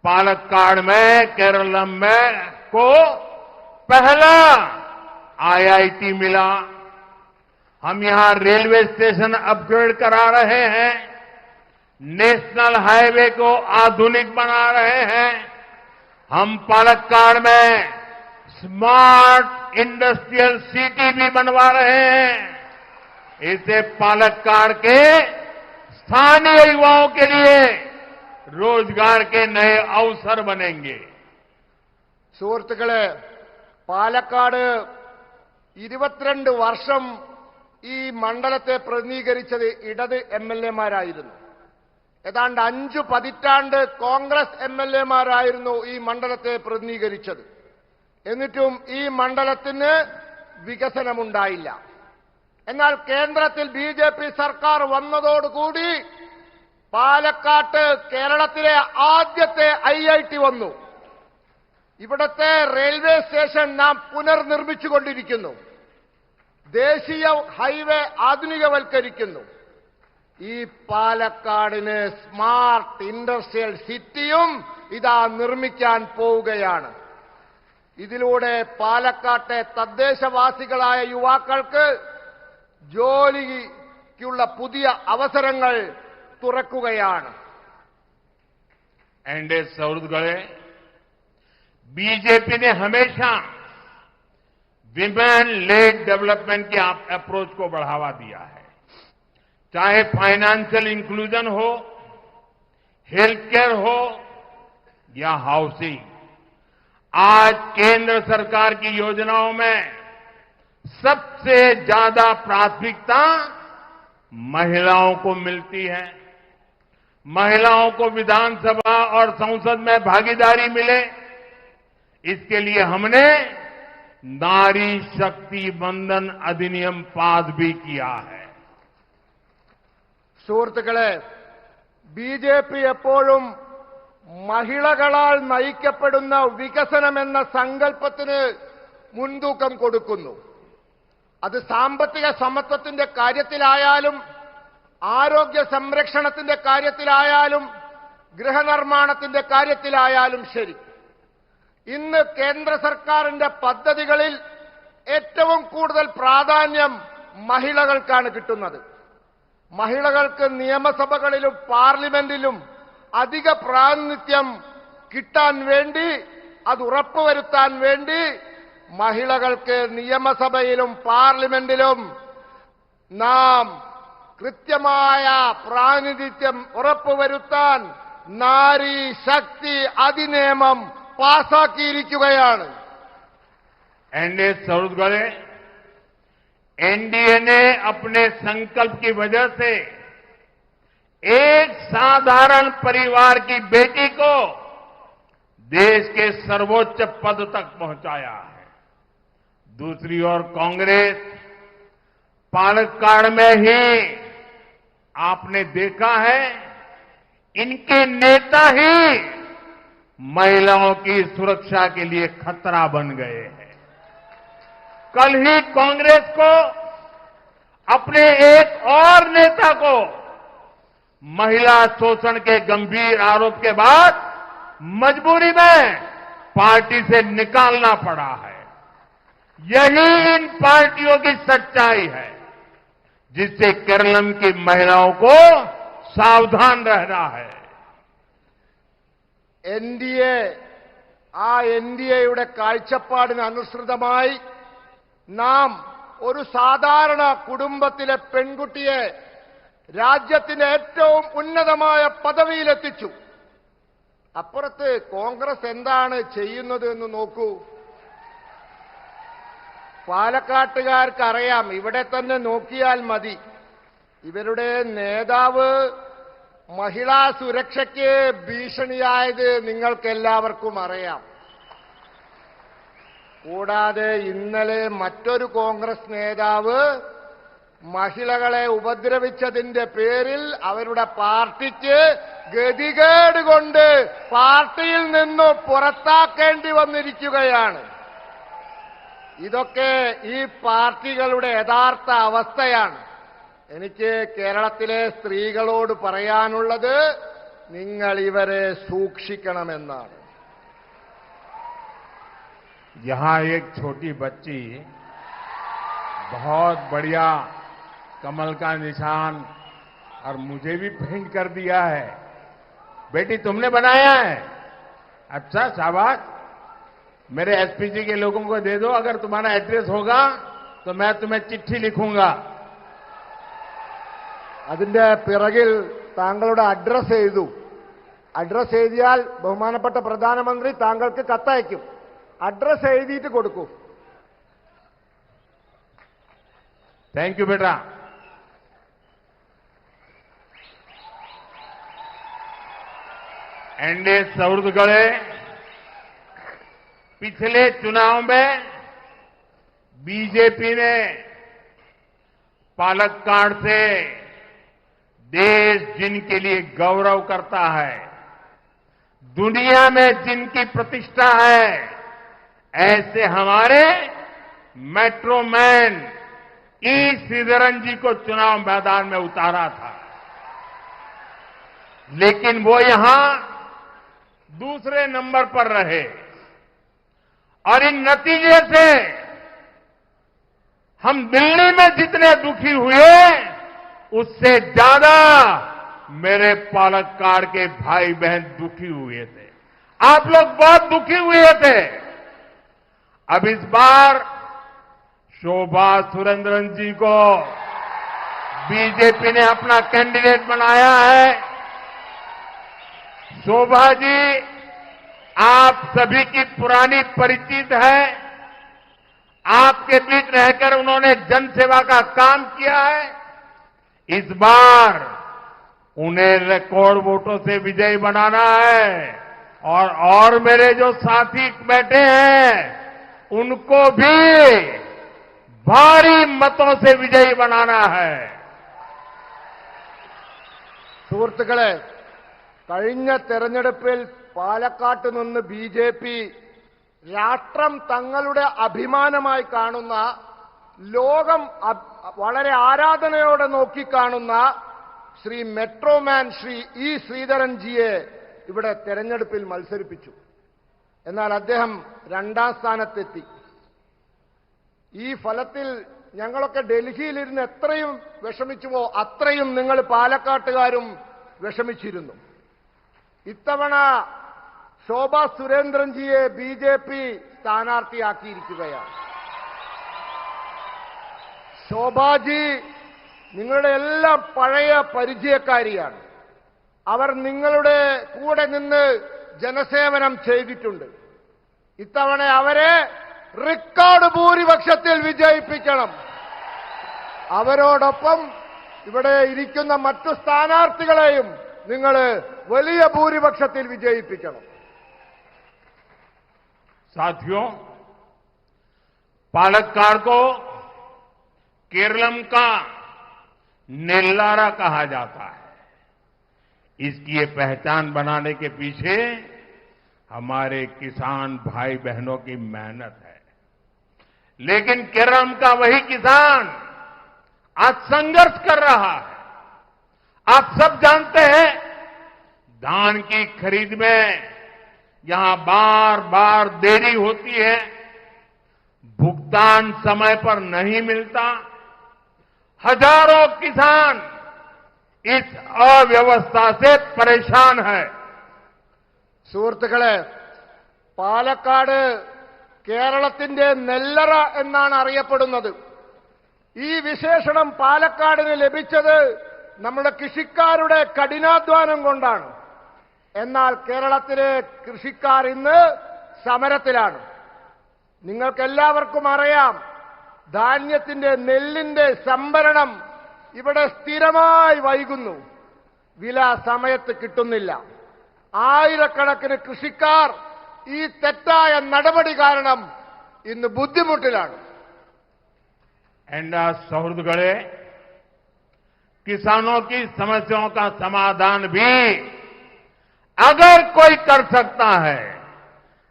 पालक्काड़ में, केरलम में को पहला आईआईटी मिला। हम यहां रेलवे स्टेशन अपग्रेड करा रहे हैं, नेशनल हाईवे को आधुनिक बना रहे हैं। हम पालक्काड़ में स्मार्ट इंडस्ट्रियल सिटी भी बनवा रहे हैं। इससे पालक्काड़ के स्थानीय युवाओं के लिए रोजगार के नए अवसर बनेंगे। സുഹൃത്തുക്കളെ, പാലക്കാട് 22 വർഷം ഈ മണ്ഡലത്തെ പ്രതിനിധീകരിച്ചത് ഇടത് എംഎൽഎമാരായിരുന്നു. ഏതാണ്ട് 5 പതിറ്റാണ്ട് കോൺഗ്രസ് എംഎൽഎമാരായിരുന്നു ഈ മണ്ഡലത്തെ പ്രതിനിധീകരിച്ചത്. എന്നിട്ടും ഈ മണ്ഡലത്തിന് വികസനമുണ്ടായില്ല. എന്നാൽ കേന്ദ്രത്തിൽ ബിജെപി സർക്കാർ വന്നതോടുകൂടി പാലക്കാട്ട് കേരളത്തിലെ ആദ്യത്തെ ഐഐടി വന്നു. ഇവിടത്തെ റെയിൽവേ സ്റ്റേഷൻ നാം പുനർനിർമ്മിച്ചുകൊണ്ടിരിക്കുന്നു. ദേശീയ ഹൈവേ ആധുനികവൽക്കരിക്കുന്നു. ഈ പാലക്കാടിന് സ്മാർട്ട് ഇൻഡസ്ട്രിയൽ സിറ്റിയും ഇതാ നിർമ്മിക്കാൻ പോവുകയാണ്. ഇതിലൂടെ പാലക്കാട്ടെ തദ്ദേശവാസികളായ യുവാക്കൾക്ക് ജോലിക്കുള്ള പുതിയ അവസരങ്ങൾ തുറക്കുകയാണ്. एनडीए सौरभ गले बीजेपी ने हमेशा विमेन लेड डेवलपमेंट की अप्रोच को बढ़ावा दिया है, चाहे फाइनेंशियल इंक्लूजन हो, हेल्थ केयर हो या हाउसिंग। आज केंद्र सरकार की योजनाओं में सबसे ज्यादा प्राथमिकता महिलाओं को मिलती है। महिलाओं को विधानसभा और संसद में भागीदारी मिले, इसके लिए हमने नारी शक्ति बंधन अधिनियम पास भी किया है. സുഹൃത്തുക്കളെ, ബിജെപി എപ്പോഴും മഹിളകളാൽ നയിക്കപ്പെടുന്ന വികസനമെന്ന സങ്കല്പത്തിന് മുൻതൂക്കം കൊടുക്കുന്നു. അത് സാമ്പത്തിക സമത്വത്തിന്റെ കാര്യത്തിലായാലും ആരോഗ്യ സംരക്ഷണത്തിന്റെ കാര്യത്തിലായാലും ഗൃഹനിർമ്മാണത്തിന്റെ കാര്യത്തിലായാലും ശരി. ഇന്ന് കേന്ദ്ര സർക്കാരിന്റെ പദ്ധതികളിൽ ഏറ്റവും കൂടുതൽ പ്രാധാന്യം മഹിളകൾക്കാണ് കിട്ടുന്നത്. മഹിളകൾക്ക് നിയമസഭകളിലും പാർലമെന്റിലും അധിക പ്രാതിനിധ്യം കിട്ടാൻ വേണ്ടി, അത് ഉറപ്പുവരുത്താൻ വേണ്ടി മഹിളകൾക്ക് നിയമസഭയിലും പാർലമെന്റിലും നാം കൃത്യമായ പ്രാതിനിധ്യം ഉറപ്പുവരുത്താൻ നാരി ശക്തി അധിനിയമം പാസാക്കിയിരിക്കുകയാണ്. एनडीए सौरभ गले एनडीए ने अपने संकल्प की वजह से एक साधारण परिवार की बेटी को देश के सर्वोच्च पद तक पहुंचाया है. दूसरी ओर कांग्रेस पालक्काड़ में ही आपने देखा है, इनके नेता ही महिलाओं की सुरक्षा के लिए खतरा बन गए हैं. कल ही कांग्रेस को अपने एक और नेता को महिला शोषण के गंभीर आरोप के बाद मजबूरी में पार्टी से निकालना पड़ा है. यही इन पार्टियों की सच्चाई है, जिससे केरलम की महिलाओं को सावधान रहना है. എൻഡിഎയുടെ കാഴ്ചപ്പാടിന് അനുസൃതമായി നാം ഒരു സാധാരണ കുടുംബത്തിലെ പെൺകുട്ടിയെ രാജ്യത്തിന്റെ ഏറ്റവും ഉന്നതമായ പദവിയിലെത്തിച്ചു. അപ്പുറത്ത് കോൺഗ്രസ് എന്താണ് ചെയ്യുന്നത് എന്ന് നോക്കൂ. പാലക്കാട്ടുകാർക്കറിയാം, ഇവിടെ തന്നെ നോക്കിയാൽ മതി. ഇവരുടെ നേതാവ് മഹിളാ സുരക്ഷയ്ക്ക് ഭീഷണിയായത് നിങ്ങൾക്കെല്ലാവർക്കും അറിയാം. കൂടാതെ ഇന്നലെ മറ്റൊരു കോൺഗ്രസ് നേതാവ് മഹിളകളെ ഉപദ്രവിച്ചതിന്റെ പേരിൽ അവരുടെ പാർട്ടിക്ക് ഗതികേട് കൊണ്ട് പാർട്ടിയിൽ നിന്ന് പുറത്താക്കേണ്ടി വന്നിരിക്കുകയാണ്. ഇതൊക്കെ ഈ പാർട്ടികളുടെ യഥാർത്ഥ അവസ്ഥയാണ്. എനിക്ക് കേരളത്തിലെ സ്ത്രീകളോട് പറയാനുള്ളത്, നിങ്ങൾ ഇവരെ സൂക്ഷിക്കണമെന്നാണ്. यहां एक छोटी बच्ची बहुत बढ़िया कमल का निशान और मुझे भी पेंट कर दिया है. बेटी तुमने बनाया है? अच्छा, शाबाश. मेरे एसपीजी के लोगों को दे दो. अगर तुम्हारा एड्रेस होगा तो मैं तुम्हें चिट्ठी लिखूंगा. അതിന്റെ പിറകിൽ താങ്കളുടെ അഡ്രസ് എഴുതൂ. അഡ്രസ് എഴുതിയാൽ ബഹുമാനപ്പെട്ട പ്രധാനമന്ത്രി താങ്കൾക്ക് കത്തയക്കും. അഡ്രസ് എഴുതിയിട്ട് കൊടുക്കൂ. थैंक यू बेटा. एनडीए सौरभ गले पिछले चुनाव में बीजेपी ने पालक्काड़ से देश जिनके लिए गौरव करता है, दुनिया में जिनकी प्रतिष्ठा है, ऐसे हमारे मेट्रो मैन ई श्रीधरन जी को चुनाव मैदान में उतारा था. लेकिन वो यहां दूसरे नंबर पर रहे और इन नतीजे से हम दिल्ली में जितने दुखी हुए उससे ज्यादा मेरे पालक्काड़ के भाई बहन दुखी हुए थे। आप लोग बहुत दुखी हुए थे। अब इस बार शोभा सुरेंद्रन जी को बीजेपी ने अपना कैंडिडेट बनाया है। शोभा जी आप सभी की पुरानी परिचित है। आपके बीच रहकर उन्होंने जनसेवा का काम किया है। इस बार उन्हें रिकॉर्ड वोटों से विजयी बनाना है और मेरे जो साथी बैठे हैं उनको भी भारी मतों से विजयी बनाना है। സുഹൃത്തുക്കളെ, കഴിഞ്ഞ തെരഞ്ഞെടുപ്പിൽ പാലക്കാട്ട് നിന്ന് ബി.ജെ.പി. രാഷ്ട്രം തങ്ങളുടെ അഭിമാനമായി കാണുന്ന, ലോകം വളരെ ആരാധനയോടെ നോക്കിക്കാണുന്ന ശ്രീ മെട്രോമാൻ ശ്രീ ഇ ശ്രീധരൻജിയെ ഇവിടെ തെരഞ്ഞെടുപ്പിൽ മത്സരിപ്പിച്ചു. എന്നാൽ അദ്ദേഹം രണ്ടാം സ്ഥാനത്തെത്തി. ഈ ഫലത്തിൽ ഞങ്ങളൊക്കെ ഡൽഹിയിലിരുന്ന് എത്രയും വിഷമിച്ചുവോ അത്രയും നിങ്ങൾ പാലക്കാട്ടുകാരും വിഷമിച്ചിരുന്നു. ഇത്തവണ ശോഭ സുരേന്ദ്രൻജിയെ ബി.ജെ.പി. സ്ഥാനാർത്ഥിയാക്കിയിരിക്കുകയാണ്. ശോഭാജി നിങ്ങളുടെ എല്ലാം പഴയ പരിചയക്കാരിയാണ്. അവർ നിങ്ങളുടെ കൂടെ നിന്ന് ജനസേവനം ചെയ്തിട്ടുണ്ട്. ഇത്തവണ അവരെ റെക്കോർഡ് ഭൂരിപക്ഷത്തിൽ വിജയിപ്പിക്കണം. അവരോടൊപ്പം ഇവിടെ ഇരിക്കുന്ന മറ്റു സ്ഥാനാർത്ഥികളെയും നിങ്ങൾ വലിയ ഭൂരിപക്ഷത്തിൽ വിജയിപ്പിക്കണം. साथियों, पालक्काड़ को केरलम का नेल्लारा कहा जाता है। इसकी ये पहचान बनाने के पीछे हमारे किसान भाई बहनों की मेहनत है। लेकिन केरलम का वही किसान आज संघर्ष कर रहा है। आप सब जानते हैं धान की खरीद में यहां बार बार देरी होती है, भुगतान समय पर नहीं मिलता। हजारों किसान इस अव्यवस्था से परेशान है। സുഹൃത്തുക്കളെ, പാലക്കാട് കേരളത്തിന്റെ നെല്ലറ എന്നാണ് അറിയപ്പെടുന്നത്. ഈ വിശേഷണം പാലക്കാടിന് ലഭിച്ചത് നമ്മുടെ കൃഷിക്കാരുടെ കഠിനാധ്വാനം കൊണ്ടാണ്. എന്നാൽ കേരളത്തിലെ കൃഷിക്കാർ ഇന്ന് സമരത്തിലാണ്. നിങ്ങൾക്കെല്ലാവർക്കും അറിയാം, ധാന്യത്തിന്റെ നെല്ലിന്റെ സംഭരണം ഇവിടെ സ്ഥിരമായി വൈകുന്നു. വില സമയത്ത് കിട്ടുന്നില്ല. ആയിരക്കണക്കിന് കൃഷിക്കാർ ഈ തെറ്റായ നടപടി കാരണം ഇന്ന് ബുദ്ധിമുട്ടിലാണ്. एंडा सौहृदगढ़े किसानों की समस्याओं का समाधान भी अगर कोई कर सकता है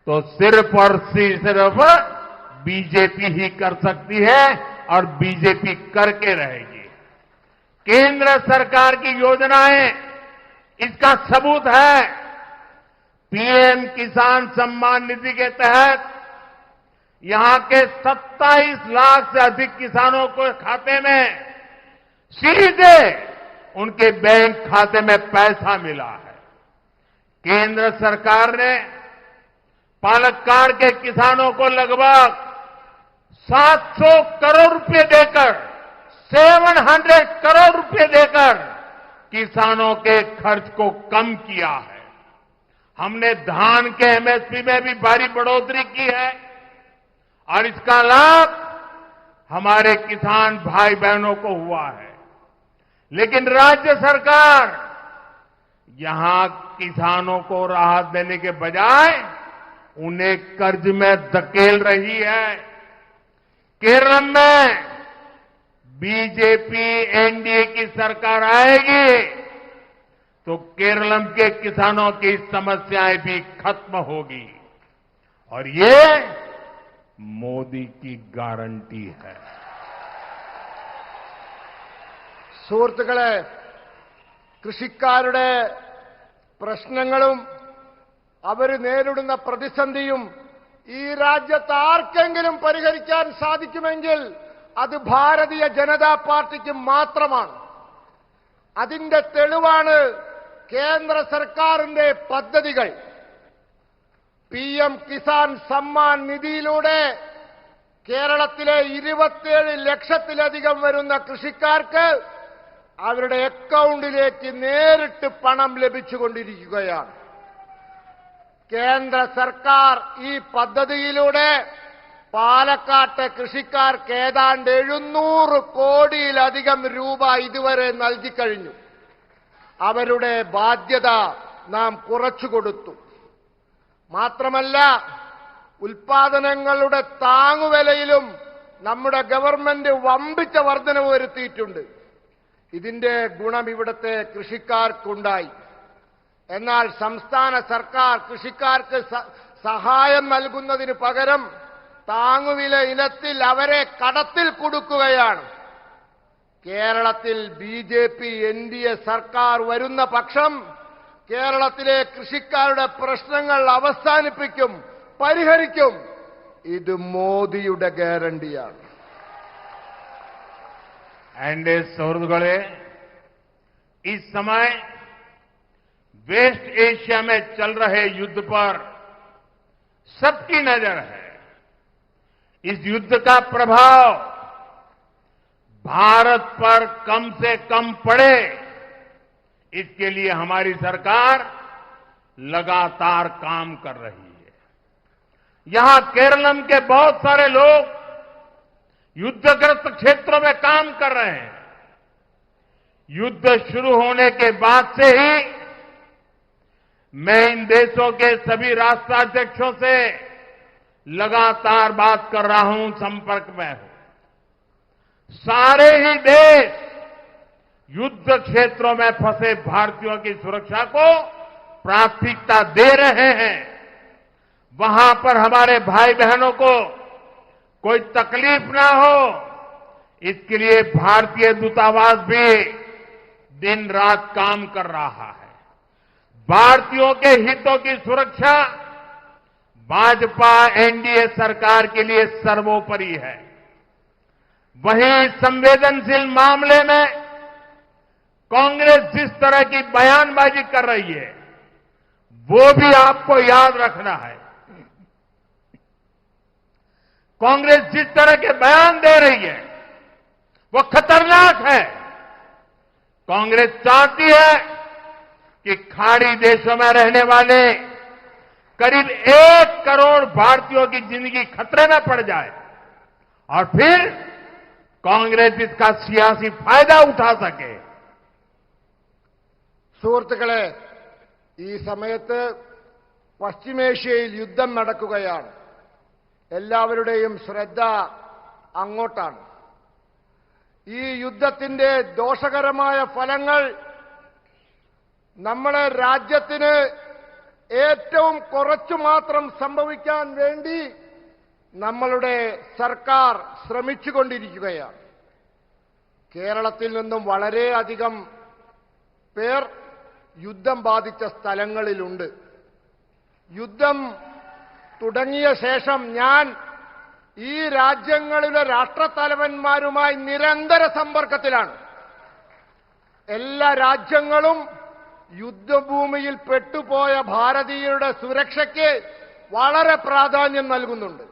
तो सिर्फ और सिर्फ बीजेपी ही कर सकती है और बीजेपी करके रहेगी। केंद्र सरकार की योजनाएं इसका सबूत है। पीएम किसान सम्मान निधि के तहत यहां के 27 लाख से अधिक किसानों को खाते में सीधे उनके बैंक खाते में पैसा मिला है। केंद्र सरकार ने पालक्काड़ के किसानों को लगभग 700 करोड़ रुपए देकर 700 करोड़ रुपए देकर किसानों के खर्च को कम किया है। हमने धान के एमएसपी में भी भारी बढ़ोतरी की है और इसका लाभ हमारे किसान भाई बहनों को हुआ है। लेकिन राज्य सरकार यहां किसानों को राहत देने के बजाय उन्हें कर्ज में धकेल रही है। केरल में बीजेपी एनडीए की सरकार आएगी तो केरलम के किसानों की समस्याएं भी खत्म होगी और ये मोदी की गारंटी है। സുഹൃത്തുക്കളെ, കൃഷിക്കാരുടെ പ്രശ്നങ്ങളും അവർ നേരിടുന്ന പ്രതിസന്ധിയും ഈ രാജ്യത്ത് ആർക്കെങ്കിലും പരിഹരിക്കാൻ സാധിക്കുമെങ്കിൽ അത് ഭാരതീയ ജനതാ പാർട്ടിക്ക് മാത്രമാണ്. അതിന്റെ തെളിവാണ് കേന്ദ്ര സർക്കാരിന്റെ പദ്ധതികൾ. PM കിസാൻ സമ്മാൻ നിധിയിലൂടെ കേരളത്തിലെ 27 ലക്ഷത്തിലധികം വരുന്ന കൃഷിക്കാർക്ക് അവരുടെ അക്കൗണ്ടിലേക്ക് നേരിട്ട് പണം ലഭിച്ചുകൊണ്ടിരിക്കുകയാണ്. കേന്ദ്ര സർക്കാർ ഈ പദ്ധതിയിലൂടെ പാലക്കാട്ടെ കൃഷിക്കാർക്ക് ഏതാണ്ട് 700 കോടിയിലധികം രൂപ ഇതുവരെ നൽകിക്കഴിഞ്ഞു. അവരുടെ ബാധ്യത നാം കുറച്ചുകൊടുത്തു. മാത്രമല്ല, ഉൽപാദനങ്ങളുടെ താങ്ങുവിലയിലും നമ്മുടെ ഗവൺമെന്റ് വമ്പിച്ച വർധനവ് വരുത്തിയിട്ടുണ്ട്. ഇതിന്റെ ഗുണം ഇവിടുത്തെ കൃഷിക്കാർക്കുണ്ടായി. എന്നാൽ സംസ്ഥാന സർക്കാർ കൃഷിക്കാർക്ക് സഹായം നൽകുന്നതിന് പകരം താങ്ങുവില ഇനത്തിൽ അവരെ കടത്തിൽ കൊടുക്കുകയാണ്. കേരളത്തിൽ BJP NDA സർക്കാർ വരുന്ന പക്ഷം കേരളത്തിലെ കൃഷിക്കാരുടെ പ്രശ്നങ്ങൾ അവസാനിപ്പിക്കും, പരിഹരിക്കും. ഇത് മോദിയുടെ ഗ്യാരണ്ടിയാണ്. एनडीए सहयोगियों, इस समय वेस्ट एशिया में चल रहे युद्ध पर सबकी नजर है. इस युद्ध का प्रभाव भारत पर कम से कम पड़े, इसके लिए हमारी सरकार लगातार काम कर रही है. यहां केरलम के बहुत सारे लोग युद्धग्रस्त क्षेत्रों में काम कर रहे हैं. युद्ध शुरू होने के बाद से ही मैं इन देशों के सभी राष्ट्राध्यक्षों से लगातार बात कर रहा हूं, संपर्क में हूं. सारे ही देश युद्ध क्षेत्रों में फंसे भारतीयों की सुरक्षा को प्राथमिकता दे रहे हैं. वहां पर हमारे भाई बहनों को कोई तकलीफ ना हो, इसके लिए भारतीय दूतावास भी दिन रात काम कर रहा है. भारतीयों के हितों की सुरक्षा भाजपा NDA सरकार के लिए सर्वोपरि है. वहीं संवेदनशील मामले में कांग्रेस जिस तरह की बयानबाजी कर रही है, वो भी आपको याद रखना है. कांग्रेस जिस तरह के बयान दे रही है वो खतरनाक है. कांग्रेस चाहती है कि खाड़ी देशों में रहने वाले करीब 1 करोड़ भारतीयों की जिंदगी खतरे में पड़ जाए और फिर कांग्रेस इसका सियासी फायदा उठा सके. സുഹൃത്തുക്കളെ, ഈ സമയത്ത് പശ്ചിമേഷ്യയിൽ യുദ്ധം നടക്കുകയാണ്. എല്ലാവരുടെയും ശ്രദ്ധ അങ്ങോട്ടാണ്. ഈ യുദ്ധത്തിന്റെ ദോഷകരമായ ഫലങ്ങൾ നമ്മുടെ രാജ്യത്തിന് ഏറ്റവും കുറച്ചു മാത്രം സംഭവിക്കാൻ വേണ്ടി നമ്മളുടെ സർക്കാർ ശ്രമിച്ചുകൊണ്ടിരിക്കുകയാണ്. കേരളത്തിൽ നിന്നും വളരെയധികം പേർ യുദ്ധം ബാധിച്ച സ്ഥലങ്ങളിലുണ്ട്. യുദ്ധം തുടങ്ങിയ ശേഷം ഞാൻ ഈ രാജ്യങ്ങളിലെ രാഷ്ട്രത്തലവന്മാരുമായി നിരന്തര സമ്പർക്കത്തിലാണ്. എല്ലാ രാജ്യങ്ങളും യുദ്ധഭൂമിയിൽ പെട്ടുപോയ ഭാരതീയരുടെ സുരക്ഷയ്ക്ക് വളരെ പ്രാധാന്യം നൽകുന്നുണ്ട്.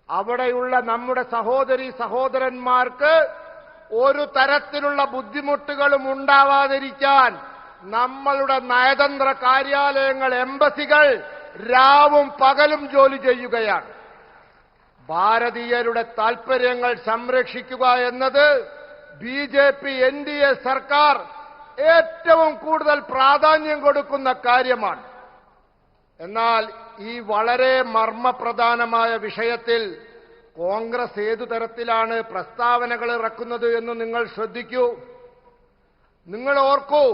അവിടെയുള്ള നമ്മുടെ സഹോദരീ സഹോദരന്മാർക്ക് ഒരു തരത്തിലുള്ള ബുദ്ധിമുട്ടുകളും ഉണ്ടാവാതിരിക്കാൻ നമ്മളുടെ നയതന്ത്ര കാര്യാലയങ്ങൾ, എംബസികൾ രാവും പകലും ജോലി ചെയ്യുകയാണ്. ഭാരതീയരുടെ താൽപര്യങ്ങൾ സംരക്ഷിക്കുക എന്നത് BJP NDA സർക്കാർ ഏറ്റവും കൂടുതൽ പ്രാധാന്യം കൊടുക്കുന്ന കാര്യമാണ്. എന്നാൽ ഈ വളരെ മർമ്മപ്രധാനമായ വിഷയത്തിൽ കോൺഗ്രസ് ഏതു തരത്തിലാണ് പ്രസ്താവനകൾ ഇറക്കുന്നത് എന്ന് നിങ്ങൾ ശ്രദ്ധിക്കൂ. നിങ്ങൾ ഓർക്കൂ,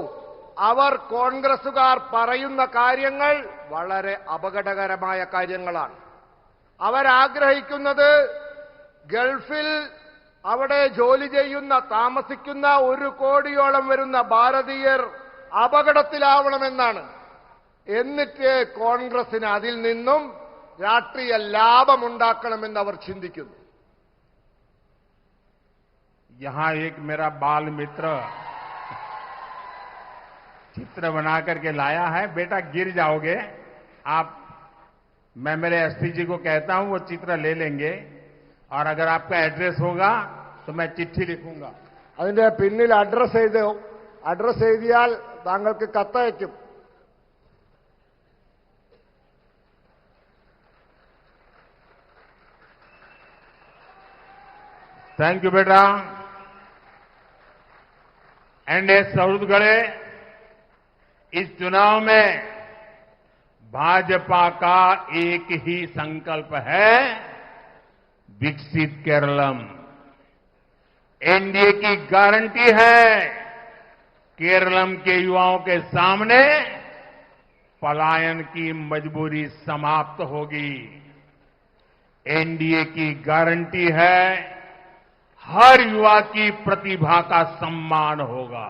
അവർ കോൺഗ്രസുകാർ പറയുന്ന കാര്യങ്ങൾ വളരെ അപകടകരമായ കാര്യങ്ങളാണ്. അവരാഗ്രഹിക്കുന്നത് ഗൾഫിൽ അവിടെ ജോലി ചെയ്യുന്ന, താമസിക്കുന്ന 1 കോടിയോളം വരുന്ന ഭാരതീയർ അപകടത്തിലാവണമെന്നാണ്. എന്നിട്ട് കോൺഗ്രസിന് അതിൽ നിന്നും രാഷ്ട്രീയ ലാഭമുണ്ടാക്കണമെന്ന് അവർ ചിന്തിക്കുന്നു. यहां एक मेरा बाल मित्र चित्र बना करके लाया है. बेटा गिर जाओगे आप. मैं मेरे एसपी जी को कहता हूं वो चित्र ले लेंगे और अगर आपका एड्रेस होगा तो मैं चिट्ठी लिखूंगा. അതിന്റെ പിന്നിൽ അഡ്രസ് എഴുതിയാൽ താങ്കൾക്ക് കത്തയക്കും. थैंक यू बेटा. एनडीए सौरगढ़े इस चुनाव में भाजपा का एक ही संकल्प है, विकसित केरलम. एनडीए की गारंटी है केरलम के युवाओं के सामने पलायन की मजबूरी समाप्त होगी. एनडीए की गारंटी है हर युवा की प्रतिभा का सम्मान होगा.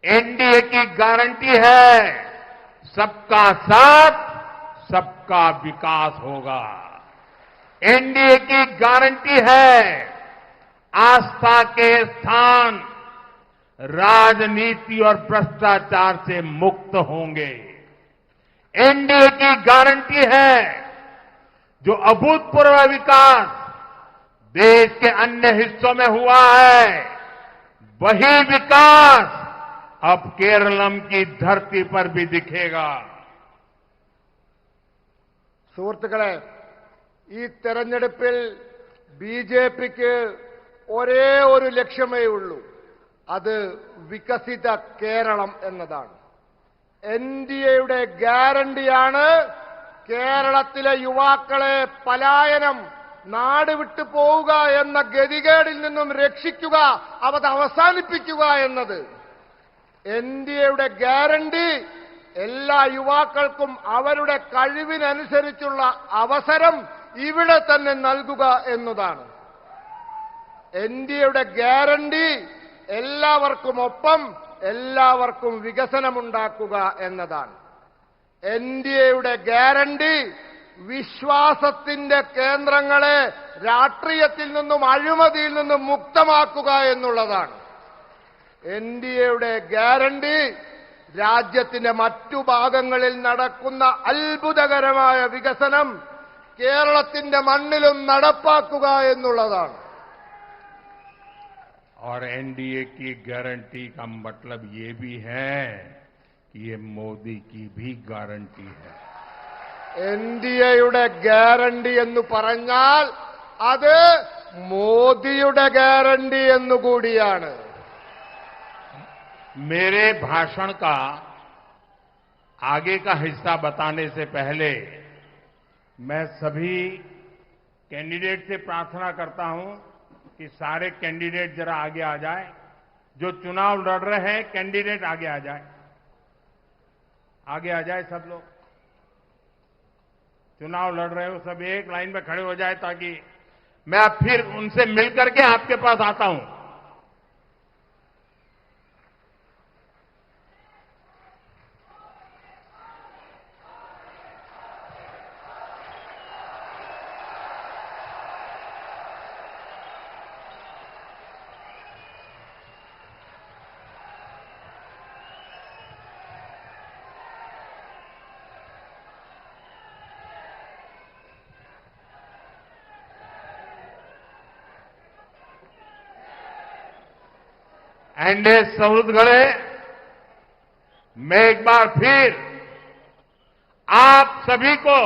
एनडीए की गारंटी है सबका साथ सबका विकास होगा. एनडीए की गारंटी है आस्था के स्थान राजनीति और भ्रष्टाचार से मुक्त होंगे. एनडीए की गारंटी है जो अभूतपूर्व विकास देश के अन्य हिस्सों में हुआ है वही विकास अब केरलम की धरती पर भी दिखेगा. സുഹൃത്തുക്കളെ, ഈ തെരഞ്ഞെടുപ്പിൽ ബിജെപിക്ക് ഒരേ ഒരു ലക്ഷ്യമേ ഉള്ളൂ. അത് വികസിത കേരളം എന്നതാണ്. എൻഡിഎയുടെ ഗ്യാരണ്ടിയാണ് കേരളത്തിലെ യുവാക്കളെ പലായനം, നാട് വിട്ടു പോവുക എന്ന ഗതികേടിൽ നിന്നും രക്ഷിക്കുക, അത് അവസാനിപ്പിക്കുക എന്നത്. എൻഡിഎയുടെ ഗ്യാരണ്ടി എല്ലാ യുവാക്കൾക്കും അവരുടെ കഴിവിനനുസരിച്ചുള്ള അവസരം ഇവിടെ തന്നെ നൽകുക എന്നതാണ്. എൻഡിഎയുടെ ഗ്യാരണ്ടി എല്ലാവർക്കും ഒപ്പം എല്ലാവർക്കും വികസനമുണ്ടാക്കുക എന്നതാണ്. എൻഡിഎയുടെ ഗ്യാരണ്ടി വിശ്വാസത്തിന്റെ കേന്ദ്രങ്ങളെ രാഷ്ട്രീയത്തിൽ നിന്നും അഴിമതിയിൽ നിന്നും മുക്തമാക്കുക എന്നുള്ളതാണ്. എൻഡിഎയുടെ ഗ്യാരണ്ടി രാജ്യത്തിന്റെ മറ്റു ഭാഗങ്ങളിൽ നടക്കുന്ന അത്ഭുതകരമായ വികസനം കേരളത്തിന്റെ മണ്ണിലും നടപ്പാക്കുക എന്നുള്ളതാണ്. और एनडीए की गारंटी का मतलब ये भी है कि ये मोदी की भी गारंटी है. എൻഡിഎയുടെ ഗ്യാരണ്ടി എന്ന് പറഞ്ഞാൽ അത് മോദിയുടെ ഗ്യാരണ്ടി എന്നുകൂടിയാണ്. मेरे भाषण का आगे का हिस्सा बताने से पहले मैं सभी कैंडिडेट से प्रार्थना करता हूं कि सारे कैंडिडेट जरा आगे आ जाए. जो चुनाव लड़ रहे हैं कैंडिडेट आगे आ जाए. आगे आ जाए सब लोग. चुनाव लड़ रहे हो सब एक लाइन में खड़े हो जाए ताकि मैं अब फिर उनसे मिलकर के आपके पास आता हूं. एनडीए सौरगढ़े मैं एक बार फिर आप सभी को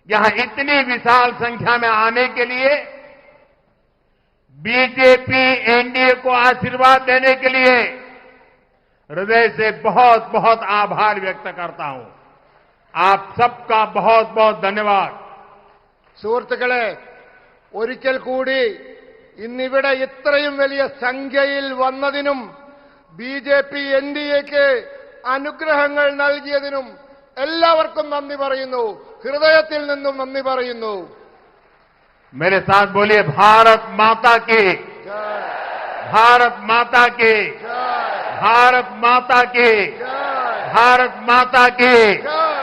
यहां इतनी विशाल संख्या में आने के लिए बीजेपी एनडीए को आशीर्वाद देने के लिए हृदय से बहुत बहुत आभार व्यक्त करता हूं. आप सबका बहुत बहुत धन्यवाद. സുഹൃത്തുക്കളെ, ഒരിക്കൽ കൂടി ഇന്നിവിടെ ഇത്രയും വലിയ സംഖ്യയിൽ വന്നതിനും ബിജെപി എൻഡിഎക്ക് അനുഗ്രഹങ്ങൾ നൽകിയതിനും എല്ലാവർക്കും നന്ദി പറയുന്നു. ഹൃദയത്തിൽ നിന്നും നന്ദി പറയുന്നു. मेरे साथ बोलिए भारत माता की, भारत माता की, भारत माता की, भारत माता की जय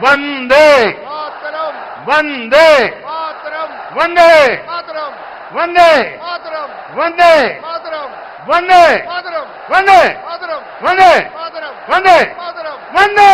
वंदे मातरम वंदे मातरम वंदे मातरम वंदे मातरम वंदे मातरम वंदे मातरम वंदे मातरम वंदे मातरम वंदे मातरम वंदे